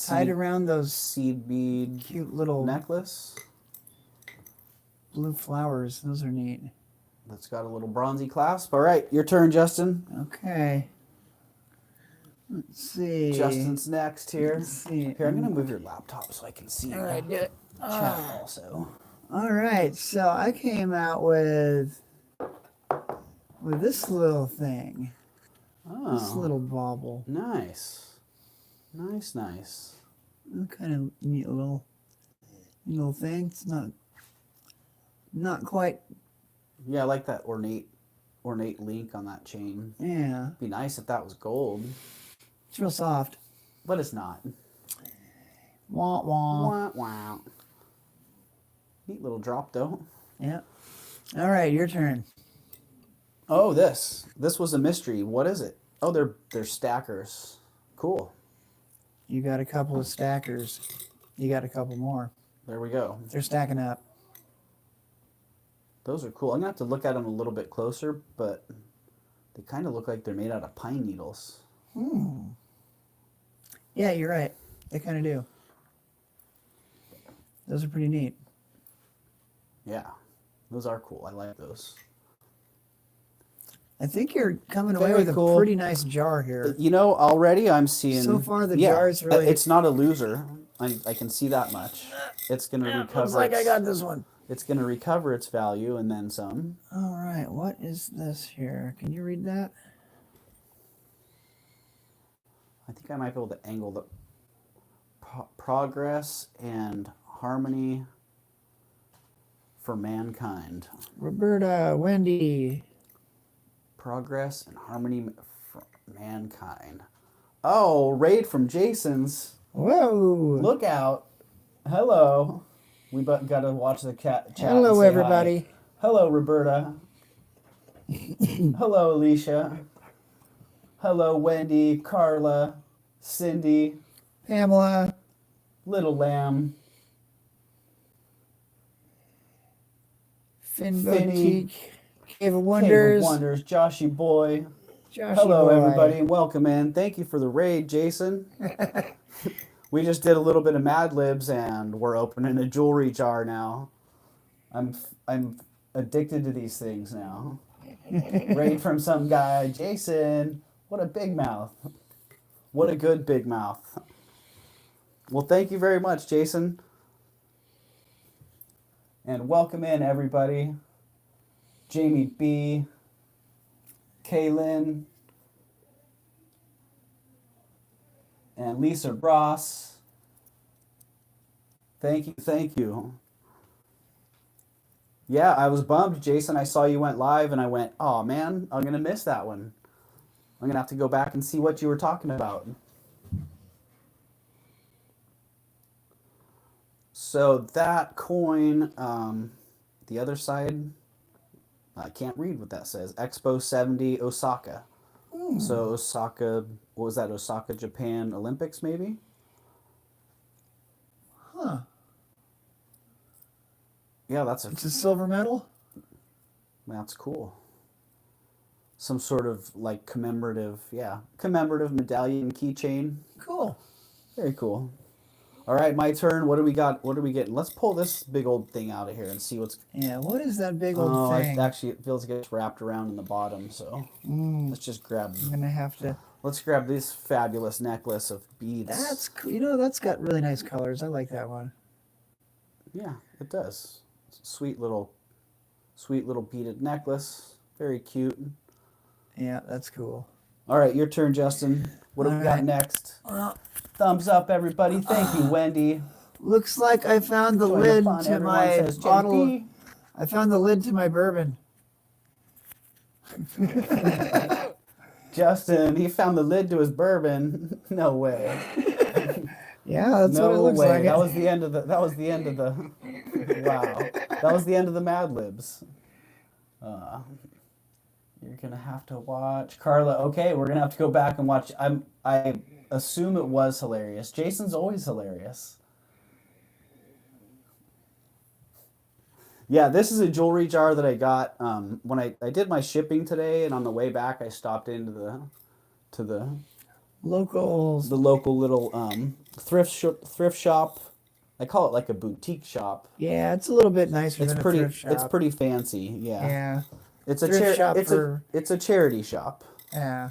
S2: tied around those
S1: seed bead
S2: cute little
S1: necklace.
S2: Blue flowers. Those are neat.
S1: That's got a little bronzy clasp. All right, your turn, Justin.
S2: Okay. Let's see.
S1: Justin's next here.
S2: Let's see.
S1: Here, I'm going to move your laptop so I can see
S2: All right, do it.
S1: chat also.
S2: All right, so I came out with this little thing.
S1: Oh,
S2: This little bauble.
S1: nice. Nice, nice.
S2: Kind of neat little thing. It's not quite.
S1: Yeah, I like that ornate link on that chain.
S2: Yeah,
S1: Be nice if that was gold,
S2: it's real soft.
S1: but it's not.
S2: Wah wah.
S1: Wah, wah. Neat little drop though.
S2: Yeah. All right, your turn.
S1: Oh, this was a mystery. What is it? Oh, they're stackers. Cool.
S2: You got a couple of stackers. You got a couple more.
S1: There we go.
S2: They're stacking up.
S1: Those are cool. I'm gonna have to look at them a little bit closer, but they kind of look like they're made out of pine needles.
S2: Yeah, you're right. They kind of do. Those are pretty neat.
S1: Yeah, those are cool. I like those.
S2: I think you're coming away
S1: Very
S2: with
S1: cool.
S2: a pretty nice jar here.
S1: You know, already I'm seeing.
S2: So far, the
S1: yeah,
S2: jar's really.
S1: It's not a loser. I can see that much. It's gonna recover.
S2: Looks like I
S1: its-
S2: got this one.
S1: It's gonna recover its value and then some.
S2: All right, what is this here? Can you read that?
S1: I think I might be able to angle the progress and harmony for mankind.
S2: Roberta, Wendy.
S1: Progress and harmony for mankind. Oh, raid from Jason's.
S2: Whoa.
S1: Look out. Hello. We got to watch the chat.
S2: Hello,
S1: and say
S2: everybody.
S1: hi. Hello, Roberta. Hello, Alicia. Hello, Wendy, Carla, Cindy,
S2: Pamela.
S1: Little Lamb,
S2: Finn
S1: Finny,
S2: Boutique. Cave of
S1: Cave of
S2: Wonders.
S1: Wonders, Joshy Boy.
S2: Joshy
S1: Hello,
S2: boy.
S1: everybody. Welcome in. Thank you for the raid, Jason. We just did a little bit of Mad Libs, and we're opening a jewelry jar now. I'm addicted to these things now. Raid from some guy, Jason. What a big mouth. What a good big mouth. Well, thank you very much, Jason. And welcome in, everybody. Jamie B. Kaylin. And Lisa Ross. Thank you, thank you. Yeah, I was bummed, Jason. I saw you went live and I went, oh man, I'm going to miss that one. I'm going to have to go back and see what you were talking about. So that coin, the other side, I can't read what that says. Expo 70 Osaka. So Osaka, what was that? Osaka, Japan Olympics, maybe?
S2: Huh.
S1: Yeah, that's
S2: It's a silver medal?
S1: that's cool. Some sort of like commemorative medallion keychain.
S2: Cool.
S1: Very cool. All right, my turn. What do we got? What are we getting? Let's pull this big old thing out of here and see what's.
S2: Yeah, what is that big old
S1: Oh,
S2: thing?
S1: actually, it feels like it's wrapped around in the bottom. So let's just grab.
S2: I'm going to have to.
S1: Let's grab this fabulous necklace of beads.
S2: That's cool. You know, that's got really nice colors. I like that one.
S1: Yeah, it does. It's a sweet little beaded necklace. Very cute.
S2: Yeah, that's cool.
S1: All right, your turn, Justin. What do we got
S2: All right.
S1: next?
S2: Well,
S1: Thumbs up, everybody. Thank you, Wendy.
S2: looks like I found the
S1: Join
S2: lid
S1: fun.
S2: to
S1: Everyone
S2: my
S1: says
S2: bottle.
S1: JP.
S2: I found the lid to my bourbon.
S1: Justin, he found the lid to his bourbon. No way.
S2: Yeah, that's what it
S1: No
S2: looks
S1: way.
S2: like.
S1: That was the end of the. Wow. That was the end of the Mad Libs. You're gonna have to watch Carla. Okay, we're gonna have to go back and watch. I assume it was hilarious. Jason's always hilarious. Yeah, this is a jewelry jar that I got when I did my shipping today, and on the way back I stopped into the
S2: Locals.
S1: local little thrift shop. I call it like a boutique shop.
S2: Yeah, it's a little bit nicer
S1: It's
S2: than
S1: pretty.
S2: a thrift shop.
S1: It's pretty fancy. Yeah.
S2: Yeah,
S1: It's a
S2: Thrift shop
S1: it's a charity shop.
S2: yeah.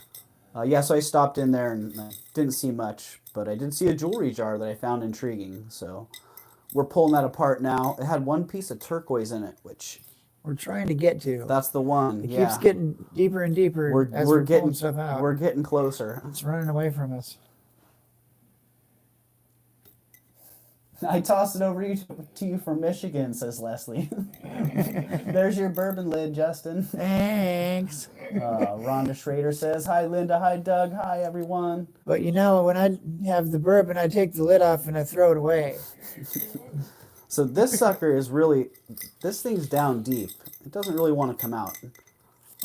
S1: Yeah, so I stopped in there and I didn't see much, but I did see a jewelry jar that I found intriguing. So we're pulling that apart now. It had one piece of turquoise in it, which
S2: We're trying to get to.
S1: that's the one.
S2: It
S1: Yeah,
S2: keeps getting deeper and deeper
S1: we're
S2: as we're
S1: getting
S2: pulling stuff out.
S1: we're getting closer.
S2: It's running away from us.
S1: I tossed it over to you from Michigan, says Leslie. There's your bourbon lid, Justin.
S3: Thanks.
S1: Rhonda Schrader says, hi, Linda. Hi, Doug. Hi, everyone.
S3: But you know, when I have the bourbon, I take the lid off and I throw it away.
S1: So this sucker is really, this thing's down deep. It doesn't really want to come out.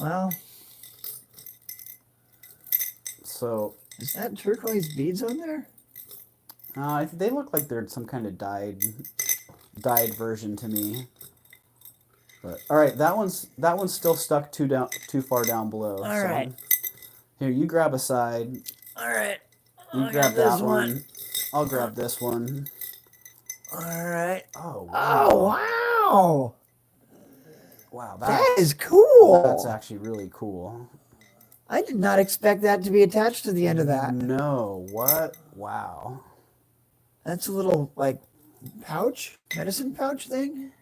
S3: Well,
S1: So
S3: is that turquoise beads on there?
S1: they look like they're some kind of dyed version to me. But all right, that one's still stuck too far down below.
S3: All right.
S1: Here, you grab a side.
S3: All right.
S1: You grab that one. I'll grab this one.
S3: All right.
S1: Oh wow!
S3: Oh, wow.
S1: Wow,
S3: That is cool.
S1: That's actually really cool.
S3: I did not expect that to be attached to the end of that.
S1: No, what? Wow.
S3: That's a little, like, pouch, medicine pouch thing.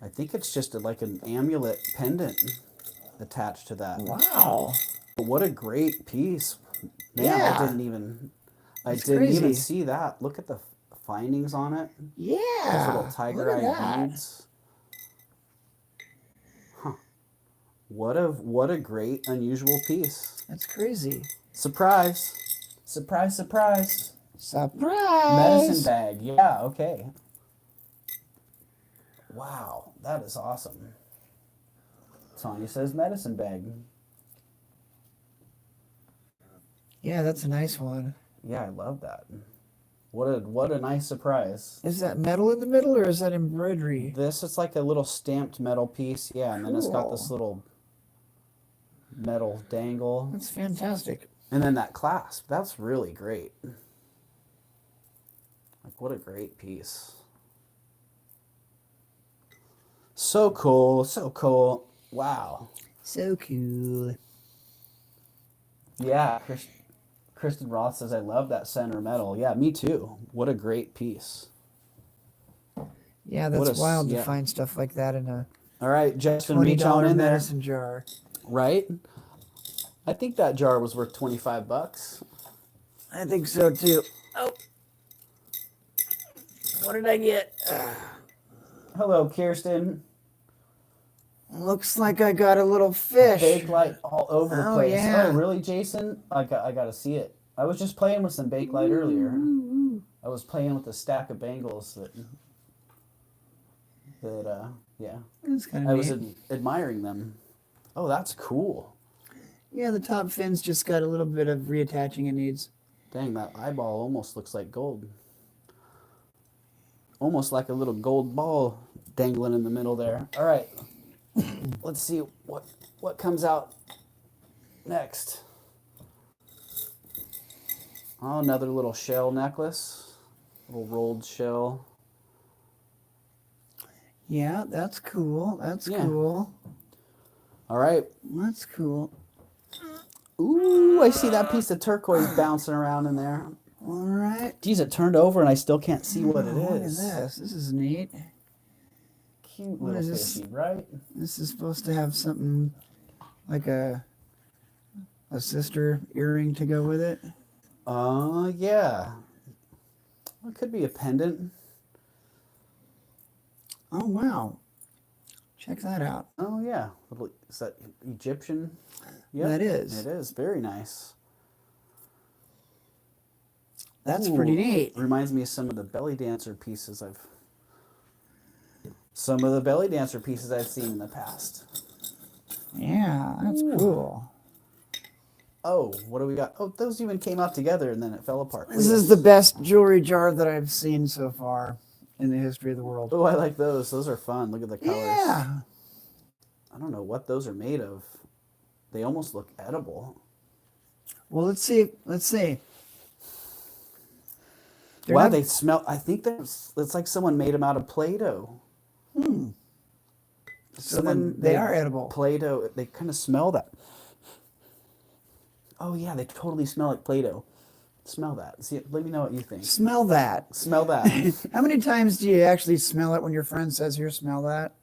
S1: I think it's just like an amulet pendant attached to that.
S3: Wow.
S1: What a great piece. Man,
S3: Yeah.
S1: I didn't even
S3: Crazy.
S1: see that. Look at the findings on it.
S3: Yeah.
S1: Those little
S3: Look at
S1: tiger-eyed
S3: that.
S1: beads. Huh. What a great, unusual piece.
S3: That's crazy.
S1: Surprise. Surprise, surprise.
S3: Surprise.
S1: Medicine bag. Yeah, okay. Wow, that is awesome. Tanya says medicine bag.
S3: Yeah, that's a nice one.
S1: Yeah, I love that. What a nice surprise.
S3: Is that metal in the middle or is that embroidery?
S1: This is like a little stamped metal piece, yeah, and then it's got this
S3: Cool.
S1: little metal dangle.
S3: That's fantastic.
S1: And then that clasp, that's really great. Like, what a great piece. So cool, so cool. Wow.
S3: So cool.
S1: Yeah, Kristen Roth says, I love that center metal. Yeah, me too. What a great piece.
S3: Yeah,
S1: What
S3: that's
S1: a-
S3: wild
S1: yeah.
S3: to find stuff like that in a
S1: All right, Justin,
S3: $20
S1: reach on in there.
S3: medicine jar.
S1: Right? I think that jar was worth $25.
S3: I think so too. Oh. What did I get?
S1: Hello, Kirsten.
S3: Looks like I got a little fish.
S1: Bakelite all over the
S3: Oh,
S1: place.
S3: yeah.
S1: Oh, really, Jason? I got to see it. I was just playing with some Bakelite earlier. I was playing with a stack of bangles yeah.
S3: That's kind
S1: I
S3: of
S1: was
S3: neat.
S1: admiring them. Oh, that's cool.
S3: Yeah, the top fin's just got a little bit of reattaching it needs.
S1: Dang, that eyeball almost looks like gold. Almost like a little gold ball dangling in the middle there. All right. Let's see what comes out next. Oh, another little shell necklace. Little rolled shell.
S3: Yeah, that's cool. That's
S1: Yeah.
S3: cool.
S1: All right.
S3: That's cool.
S1: Ooh, I see that piece of turquoise bouncing around in there.
S3: All right.
S1: Geez, it turned over and I still can't see what it
S3: Look at
S1: is.
S3: this. This is neat.
S1: Cute
S3: What
S1: little
S3: is this?
S1: fishy, right?
S3: This is supposed to have something like a sister earring to go with it.
S1: Yeah. Well, it could be a pendant.
S3: Oh, wow. Check that out.
S1: Oh, yeah. Is that Egyptian? Yep,
S3: That is.
S1: It is. Very nice.
S3: That's
S1: Ooh,
S3: pretty neat.
S1: Reminds me of some of the belly dancer pieces I've seen in the past.
S3: Yeah, that's
S1: Ooh.
S3: cool.
S1: Oh, what do we got? Oh, those even came out together and then it fell apart.
S3: This is the best jewelry jar that I've seen so far in the history of the world.
S1: Oh, I like those. Those are fun. Look at the colors.
S3: Yeah.
S1: I don't know what those are made of. They almost look edible.
S3: Well, let's see. Let's see. They're
S1: Wow,
S3: not-
S1: they smell. I think it's like someone made them out of Play-Doh.
S3: So then they are edible.
S1: Play-Doh. They kind of smell that. Oh yeah, they totally smell like Play-Doh. Smell that. See, let me know what you think.
S3: Smell that.
S1: Smell that.
S3: How many times do you actually smell it when your friend says, "Here, smell that"?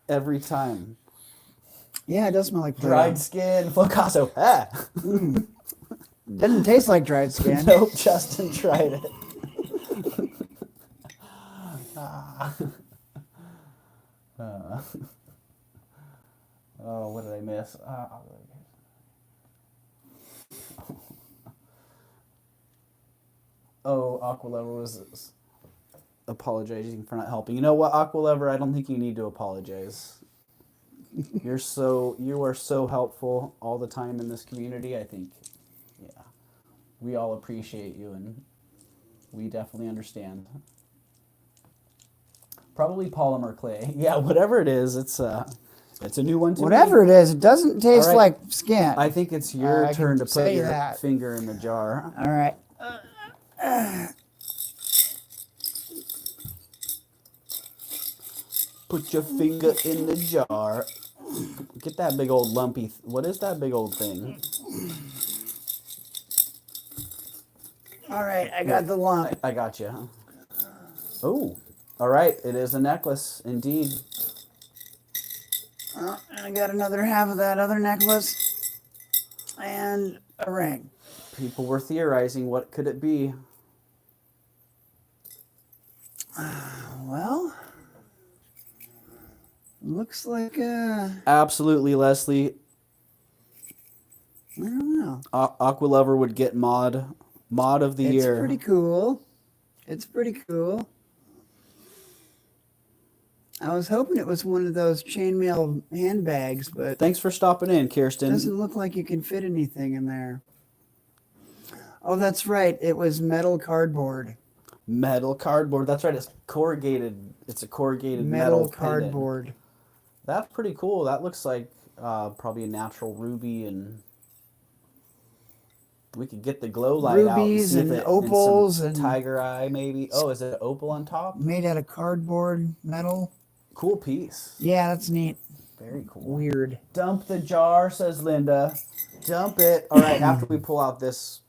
S1: Every time.
S3: Yeah, it does smell like
S1: Dried skin, Picasso. Ah.
S3: Doesn't taste like dried skin.
S1: Nope, Justin tried it. Ah. Oh, what did I miss? Oh, Aqualover was apologizing for not helping. You know what, Aqualover? I don't think you need to apologize. You are so helpful all the time in this community. I think, yeah, we all appreciate you, and we definitely understand. Probably polymer clay. Yeah, whatever it is, it's a new one to
S3: Whatever
S1: me.
S3: it is, it doesn't taste
S1: right.
S3: like skin.
S1: I think it's your
S3: I
S1: turn
S3: can
S1: to put
S3: say
S1: your
S3: that.
S1: finger in the jar.
S3: All right.
S1: Put your finger in the jar. Get that big old lumpy. What is that big old thing?
S3: All right, I got the lump.
S1: I got you. Oh, all right. It is a necklace, indeed.
S3: Oh, and I got another half of that other necklace and a ring.
S1: People were theorizing, what could it be?
S3: Well, looks like
S1: Absolutely, Leslie.
S3: I don't know.
S1: Aqualover would get mod of the year.
S3: It's pretty cool. It's pretty cool. I was hoping it was one of those chainmail handbags, but
S1: Thanks for stopping in,
S3: it
S1: Kirsten.
S3: doesn't look like you can fit anything in there. Oh, that's right. It was metal cardboard.
S1: Metal cardboard. That's right. It's corrugated. It's a corrugated metal pendant.
S3: cardboard.
S1: That's pretty cool. That looks like probably a natural ruby, and we could get the glow light
S3: Rubies
S1: out and see
S3: and
S1: if
S3: opals
S1: some
S3: and
S1: tiger eye maybe. Oh, is it an opal on top?
S3: Made out of cardboard, metal.
S1: Cool piece.
S3: Yeah, that's neat.
S1: Very cool.
S3: Weird.
S1: Dump the jar, says Linda. Dump it. All right, after we pull out this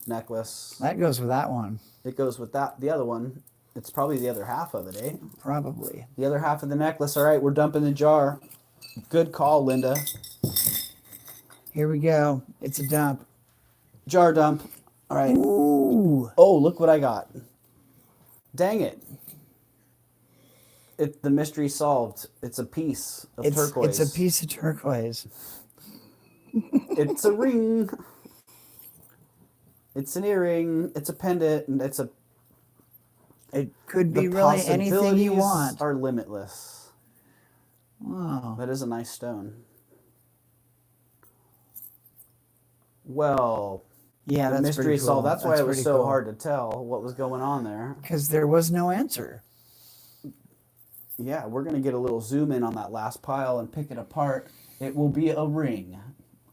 S1: necklace,
S3: That goes with that one.
S1: it goes with the other one. It's probably the other half of it, eh?
S3: Probably.
S1: The other half of the necklace. All right, we're dumping the jar. Good call, Linda.
S3: Here we go. It's a dump.
S1: Jar dump. All right.
S3: Ooh.
S1: Oh, look what I got. Dang it. The mystery solved. It's a piece of turquoise.
S3: It's a piece of turquoise.
S1: It's a ring. It's an earring. It's a pendant. And
S3: It could be
S1: the
S3: really anything you
S1: possibilities
S3: want.
S1: are limitless.
S3: Wow.
S1: That is a nice stone. Well,
S3: Yeah,
S1: the
S3: that's
S1: mystery
S3: pretty cool.
S1: solved. That's why it was
S3: pretty
S1: so
S3: cool.
S1: hard to tell what was going on there.
S3: Because there was no answer.
S1: Yeah, we're going to get a little zoom in on that last pile and pick it apart. It will be a ring.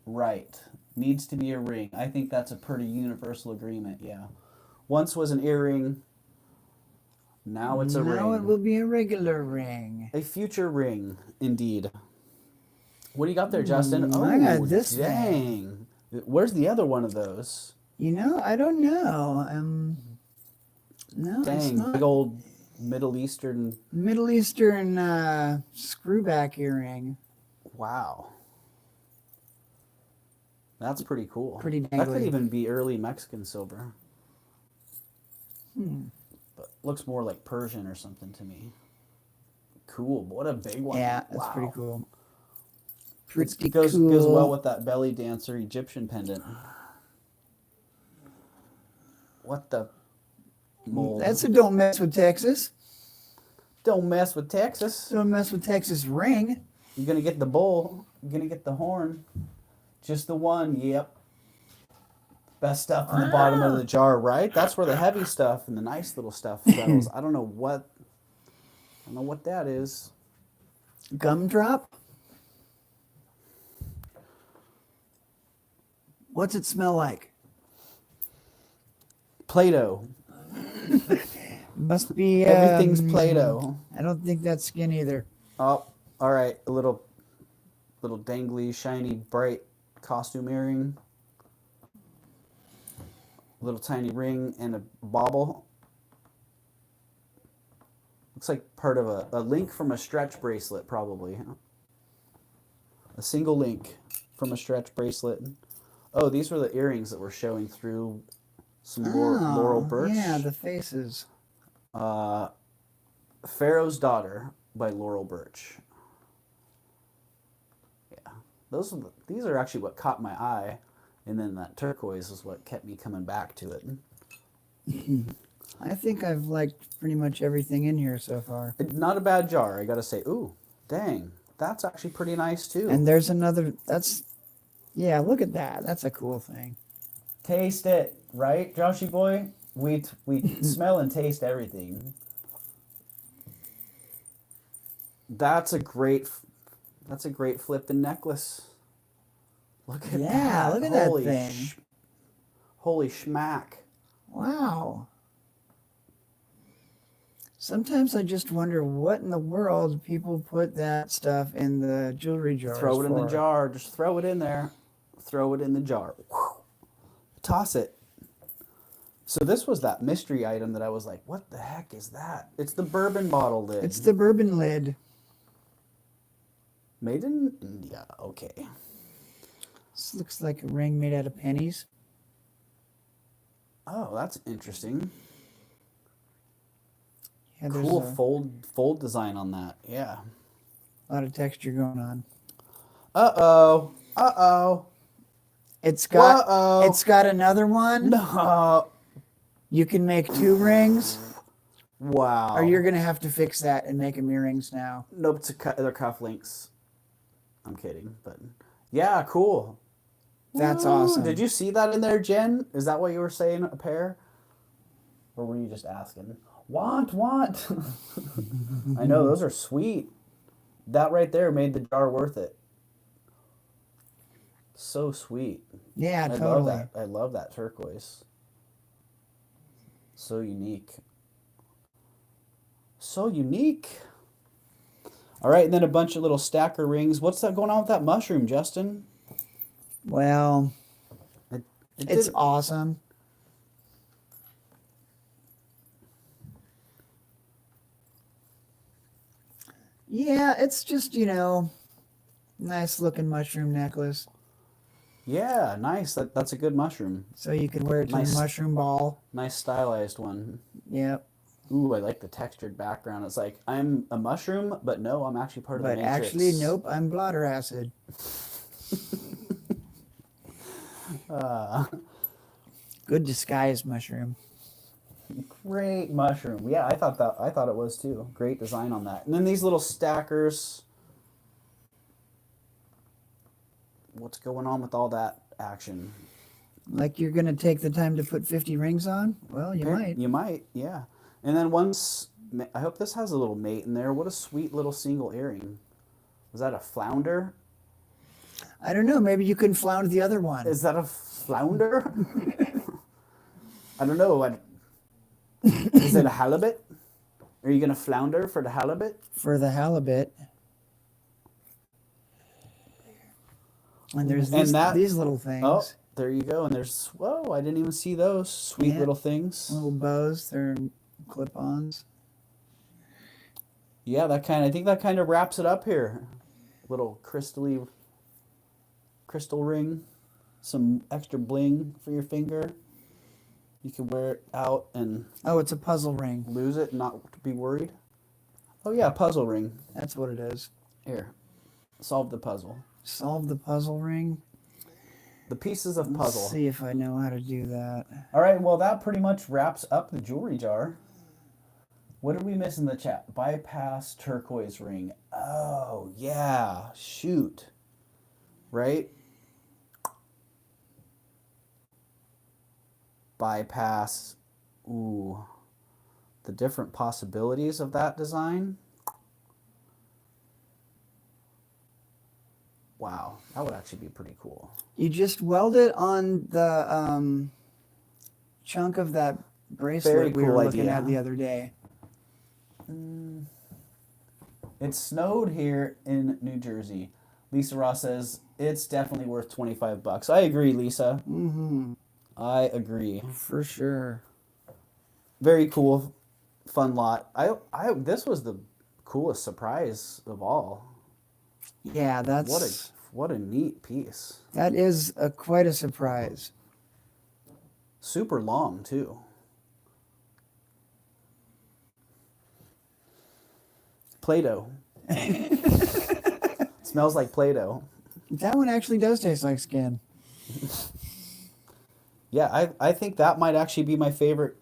S1: Right. Needs to be a ring. I think that's a pretty universal agreement, yeah. Once was an earring. Now it's a ring.
S3: Now it will be a regular ring.
S1: A future ring, indeed. What do you got there, Justin? Oh,
S3: I got this
S1: dang. Where's the other one of those?
S3: You know, I don't know. No, it's
S1: Dang,
S3: not.
S1: big old Middle Eastern.
S3: Middle Eastern screwback earring.
S1: Wow. That's pretty cool.
S3: Pretty
S1: That could
S3: dangly.
S1: even be early Mexican silver. But looks more like Persian or something to me. Cool. What a big one.
S3: Yeah, that's
S1: Wow.
S3: pretty cool.
S1: It
S3: Pretty
S1: goes
S3: cool.
S1: well with that belly dancer Egyptian pendant. What the mold?
S3: That's a don't mess with Texas.
S1: Don't mess with Texas.
S3: Don't mess with Texas ring.
S1: You're going to get the bull. You're going to get the horn. Just the one. Yep. Best stuff in the bottom of the jar, right? That's where the heavy stuff and the nice little stuff settles. I don't know what that is.
S3: Gumdrop? What's it smell like?
S1: Play-Doh.
S3: Must be
S1: Everything's Play-Doh.
S3: I don't think that's skin either.
S1: Oh, all right. A little dangly, shiny, bright costume earring. A little tiny ring and a bauble. Looks like part of a link from a stretch bracelet, probably. A single link from a stretch bracelet. Oh, these were the earrings that were showing through some laurel birch.
S3: Yeah, the faces.
S1: Pharaoh's Daughter by Laurel Birch. Yeah, these are actually what caught my eye, and then that turquoise is what kept me coming back to it.
S3: I think I've liked pretty much everything in here so far.
S1: Not a bad jar, I gotta say. Ooh, dang, that's actually pretty nice too.
S3: And there's another. Yeah, look at that. That's a cool thing.
S1: Taste it, right, Joshy boy? We smell and taste everything. That's a great flipping necklace. Look at that.
S3: Yeah, look at that thing.
S1: Holy schmack.
S3: Wow. Sometimes I just wonder what in the world people put that stuff in the jewelry jar.
S1: Throw it in the jar. Just throw it in there. Throw it in the jar. Toss it. So this was that mystery item that I was like, what the heck is that? It's the bourbon bottle lid.
S3: It's the bourbon lid.
S1: Made in India. Okay.
S3: This looks like a ring made out of pennies.
S1: Oh, that's interesting.
S3: Yeah, there's
S1: Cool
S3: a
S1: fold design on that. Yeah.
S3: lot of texture going on.
S1: Uh-oh. Uh-oh.
S3: It's got
S1: Uh-oh.
S3: It's got another one.
S1: No.
S3: You can make 2 rings,
S1: Wow.
S3: or you're gonna have to fix that and make them earrings now.
S1: Nope, they're cufflinks. I'm kidding, but yeah, cool.
S3: That's
S1: Woo.
S3: awesome.
S1: Did you see that in there, Jen? Is that what you were saying, a pair? Or were you just asking? Want. I know, those are sweet. That right there made the jar worth it. So sweet.
S3: Yeah,
S1: I
S3: totally.
S1: love that. I love that turquoise. So unique. So unique. All right, and then a bunch of little stacker rings. What's that going on with that mushroom, Justin?
S3: Well, it's
S1: didn't-
S3: awesome. Yeah, it's just, nice looking mushroom necklace.
S1: Yeah, nice. That's a good mushroom.
S3: So you can wear it to
S1: Nice.
S3: a mushroom ball.
S1: Nice stylized one.
S3: Yep.
S1: Ooh, I like the textured background. It's like, I'm a mushroom, but no, I'm actually part of the
S3: But
S1: matrix.
S3: actually, nope, I'm blotter acid. Good disguise mushroom.
S1: Great mushroom. Yeah, I thought it was too. Great design on that. And then these little stackers. What's going on with all that action?
S3: Like you're going to take the time to put 50 rings on? Well, you might.
S1: You might, yeah. And then I hope this has a little mate in there. What a sweet little single earring. Was that a flounder?
S3: I don't know. Maybe you can flounder the other one.
S1: Is that a flounder? I don't know. Is it a halibut? Are you going to flounder for the halibut?
S3: For the halibut. And there's these little things.
S1: Oh, there you go. And there's, whoa, I didn't even see those sweet little things.
S3: Little bows. They're clip-ons.
S1: Yeah, I think that kind of wraps it up here. Little crystal ring, some extra bling for your finger. You can wear it out and
S3: Oh, it's a puzzle ring.
S1: lose it and not be worried. Oh yeah, puzzle ring.
S3: That's what it is.
S1: Here, solve the puzzle.
S3: Solve the puzzle ring.
S1: The pieces of puzzle.
S3: Let's see if I know how to do that.
S1: All right, well that pretty much wraps up the jewelry jar. What did we miss in the chat? Bypass turquoise ring. Oh yeah, shoot. Right? Bypass. Ooh. The different possibilities of that design. Wow, that would actually be pretty cool.
S3: You just weld it on the chunk of that bracelet
S1: Very
S3: we were
S1: cool
S3: looking
S1: idea.
S3: at the other day.
S1: It snowed here in New Jersey. Lisa Ross says it's definitely worth $25. I agree, Lisa.
S3: Mm-hmm.
S1: I agree.
S3: For sure.
S1: Very cool, fun lot. This was the coolest surprise of all.
S3: Yeah,
S1: What a neat piece.
S3: that is quite a surprise.
S1: Super long too. Play-Doh. Smells like Play-Doh.
S3: That one actually does taste like skin.
S1: Yeah, I think that might actually be my favorite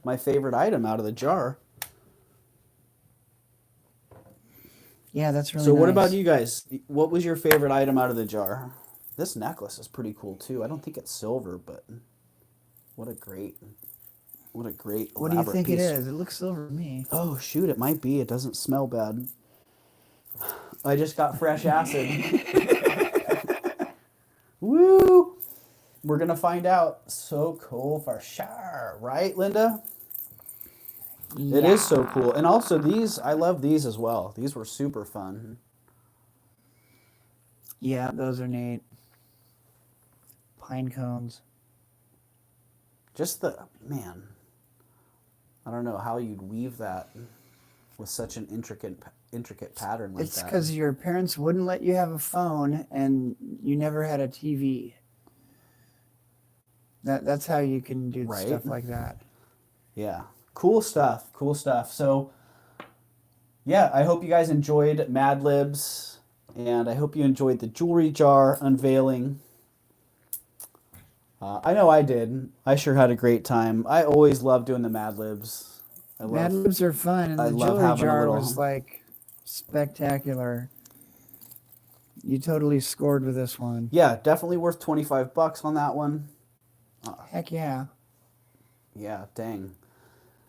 S1: item out of the jar.
S3: Yeah, that's really
S1: So what
S3: nice.
S1: about you guys? What was your favorite item out of the jar? This necklace is pretty cool too. I don't think it's silver, but what a great
S3: What do you
S1: elaborate
S3: think
S1: piece.
S3: it is? It looks silver to me.
S1: Oh shoot, it might be. It doesn't smell bad. I just got fresh acid. Woo! We're gonna find out. So cool for sure, right, Linda? It is so cool. And also these, I love these as well. These were super fun.
S3: Yeah, those are neat. Pine cones.
S1: Just man, I don't know how you'd weave that with such an intricate pattern like
S3: It's
S1: that.
S3: because your parents wouldn't let you have a phone and you never had a TV. That's how you can do
S1: Right.
S3: stuff like that.
S1: Yeah. Cool stuff. Cool stuff. So, yeah, I hope you guys enjoyed Mad Libs, and I hope you enjoyed the jewelry jar unveiling. I know I did. I sure had a great time. I always love doing the Mad Libs.
S3: Mad Libs are fun, and
S1: I
S3: the
S1: love
S3: jewelry
S1: having a
S3: jar
S1: little-
S3: was like spectacular. You totally scored with this one.
S1: Yeah, definitely worth $25 on that one.
S3: Heck yeah.
S1: Yeah, dang.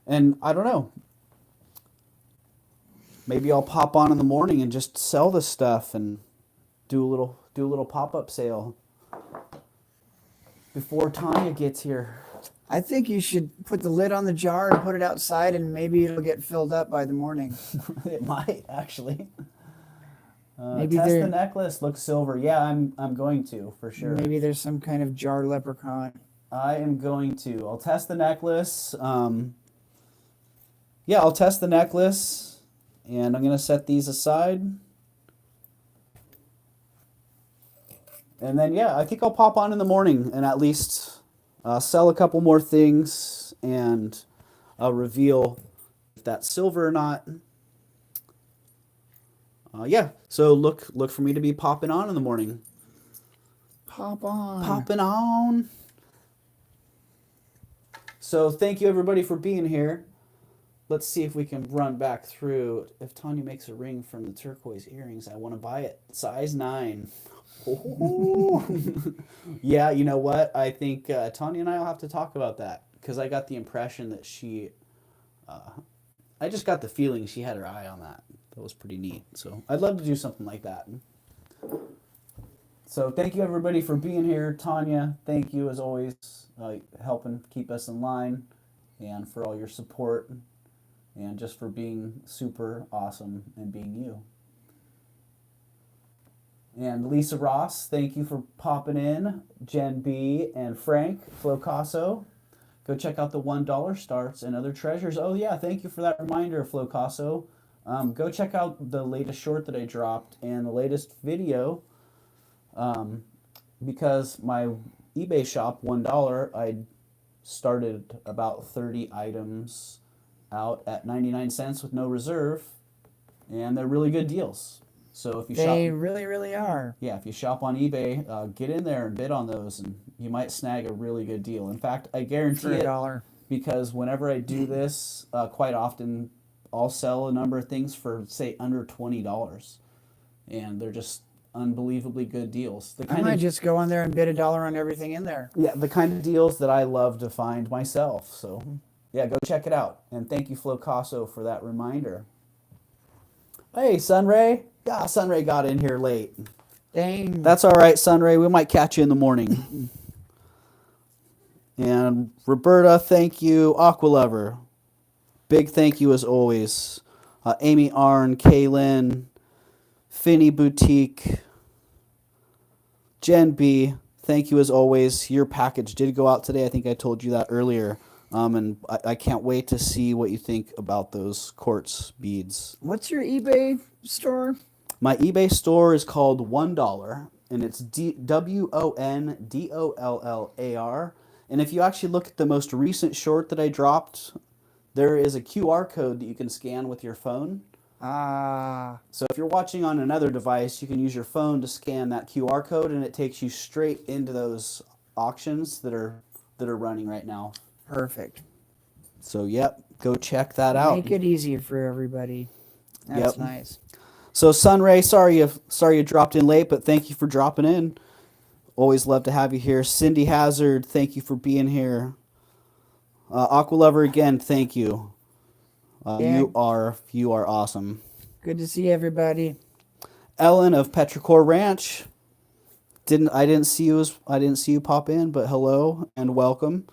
S1: And I don't know. Maybe I'll pop on in the morning and just sell this stuff and do a little pop-up sale before Tanya gets here.
S3: I think you should put the lid on the jar and put it outside, and maybe it'll get filled up by the morning.
S1: It might actually.
S3: Maybe
S1: test
S3: they're-
S1: the necklace. Looks silver. Yeah, I'm going to for sure.
S3: Maybe there's some kind of jar leprechaun.
S1: I am going to. I'll test the necklace. Yeah, I'll test the necklace, and I'm gonna set these aside. And then yeah, I think I'll pop on in the morning and at least sell a couple more things and reveal if that's silver or not. Yeah, so look for me to be popping on in the morning.
S3: Pop on.
S1: Popping on. So thank you everybody for being here. Let's see if we can run back through. If Tanya makes a ring from the turquoise earrings, I want to buy it. Size 9. Ooh. Yeah, you know what? I think Tanya and I will have to talk about that because I got the impression that she... I just got the feeling she had her eye on that. That was pretty neat. So I'd love to do something like that. So thank you everybody for being here. Tanya, thank you as always, helping keep us in line and for all your support and just for being super awesome and being you. And Lisa Ross, thank you for popping in. Jen B and Frank Flocasso. Go check out the $1 starts and other treasures. Oh yeah, thank you for that reminder, Flocasso. Go check out the latest short that I dropped and the latest video. Because my eBay shop, $1, I started about 30 items out at 99 cents with no reserve, and they're really good deals. So if you
S3: They
S1: shop,
S3: really, really are.
S1: yeah, if you shop on eBay, get in there and bid on those, and you might snag a really good deal. In fact, I guarantee
S3: For
S1: it
S3: $1.
S1: because whenever I do this, quite often I'll sell a number of things for say under $20, and they're just unbelievably good deals. The
S3: I
S1: kind
S3: might
S1: of
S3: just go on there and bid $1 on everything in there.
S1: yeah, the kind of deals that I love to find myself. So yeah, go check it out. And thank you, Flocasso, for that reminder. Hey, Sunray. Yeah, Sunray got in here late.
S3: Dang.
S1: That's all right, Sunray. We might catch you in the morning. And Roberta, thank you. Aqualover, big thank you as always. Amy Arn, Kaylin, Finny Boutique, Jen B, thank you as always. Your package did go out today. I think I told you that earlier. And I can't wait to see what you think about those quartz beads.
S3: What's your eBay store?
S1: My eBay store is called $1, and it's WONDOLLAR. And if you actually look at the most recent short that I dropped, there is a QR code that you can scan with your phone.
S3: Ah,
S1: So if you're watching on another device, you can use your phone to scan that QR code, and it takes you straight into those auctions that are running right now.
S3: perfect.
S1: So yep, go check that out.
S3: Make it easy for everybody. That's
S1: Yep.
S3: nice.
S1: So Sunray, sorry you dropped in late, but thank you for dropping in. Always love to have you here. Cindy Hazard, thank you for being here. Aqua Lover again, thank you.
S3: Yeah.
S1: You are awesome.
S3: Good to see everybody.
S1: Ellen of Petrichor Ranch. I didn't see you pop in, but hello and welcome.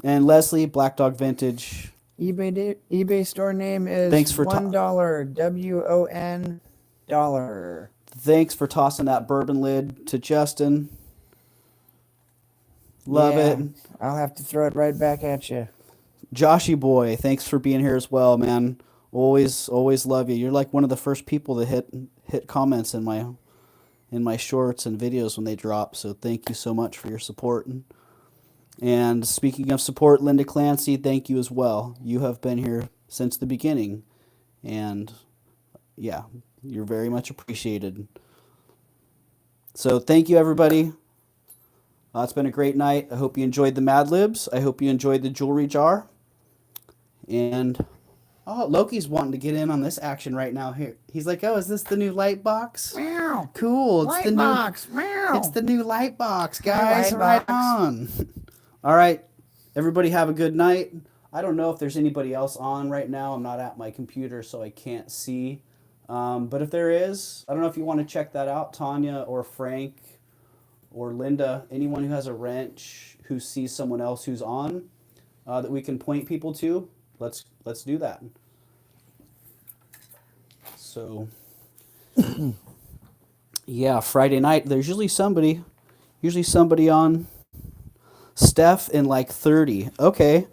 S1: And Leslie, Black Dog Vintage.
S3: eBay store name is
S1: Thanks for
S3: $1 WON dollar.
S1: Thanks for tossing that bourbon lid to Justin. Love
S3: Yeah,
S1: it.
S3: I'll have to throw it right back at you.
S1: Joshy boy, thanks for being here as well, man. Always love you. You're like one of the first people to hit comments in my shorts and videos when they drop. So thank you so much for your support. And speaking of support, Linda Clancy, thank you as well. You have been here since the beginning, and yeah, you're very much appreciated. So thank you, everybody. It's been a great night. I hope you enjoyed the Mad Libs. I hope you enjoyed the jewelry jar. And Loki's wanting to get in on this action right now. Here, he's like, "Oh, is this the new light box?
S3: Meow.
S1: Cool, it's
S3: Light
S1: the
S3: box. Meow.
S1: it's the new light box, guys.
S3: light
S1: Right
S3: box.
S1: on." All right, everybody, have a good night. I don't know if there's anybody else on right now. I'm not at my computer, so I can't see. But if there is, I don't know if you want to check that out, Tanya or Frank or Linda, anyone who has a wrench who sees someone else who's on that we can point people to. Let's do that. So, yeah, Friday night. There's usually somebody on. Steph in like 30. Okay.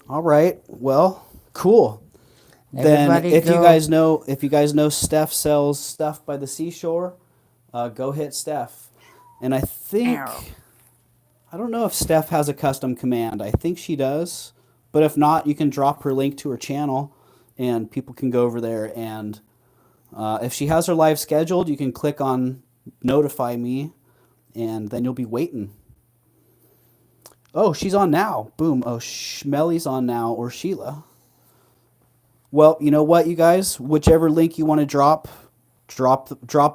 S1: All right. Well, cool. Then
S3: Everybody
S1: if
S3: go.
S1: you guys know Steph sells stuff by the seashore, go hit Steph. And I think
S3: Ow.
S1: I don't know if Steph has a custom command. I think she does. But if not, you can drop her link to her channel and people can go over there, and if she has her live scheduled, you can click on notify me and then you'll be waiting. Oh, she's on now. Boom. Oh, Melly's on now, or Sheila. Well, you know what, you guys? Whichever link you want to drop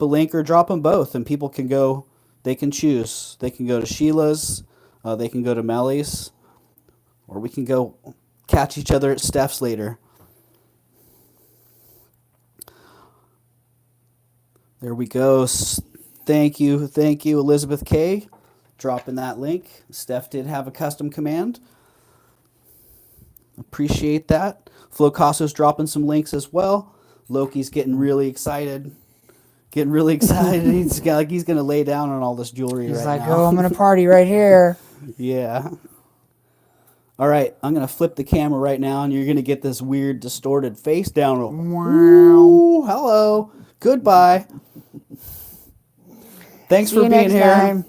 S1: a link or drop them both, and people can go. They can choose. They can go to Sheila's. They can go to Melly's, or we can go catch each other at Steph's later. There we go. Thank you, Elizabeth K. Dropping that link. Steph did have a custom command. Appreciate that. Flocaso's dropping some links as well. Loki's getting really excited. He's gonna lay down on all this jewelry
S3: He's
S1: right
S3: like,
S1: now.
S3: "Oh, I'm gonna party right here."
S1: Yeah. All right, I'm gonna flip the camera right now, and you're gonna get this weird distorted face down. Ooh, hello. Goodbye. Thanks
S3: See
S1: for
S3: you
S1: being
S3: next
S1: here.
S3: time.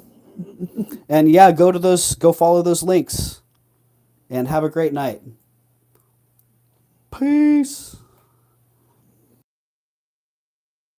S1: And yeah, go follow those links. And have a great night. Peace.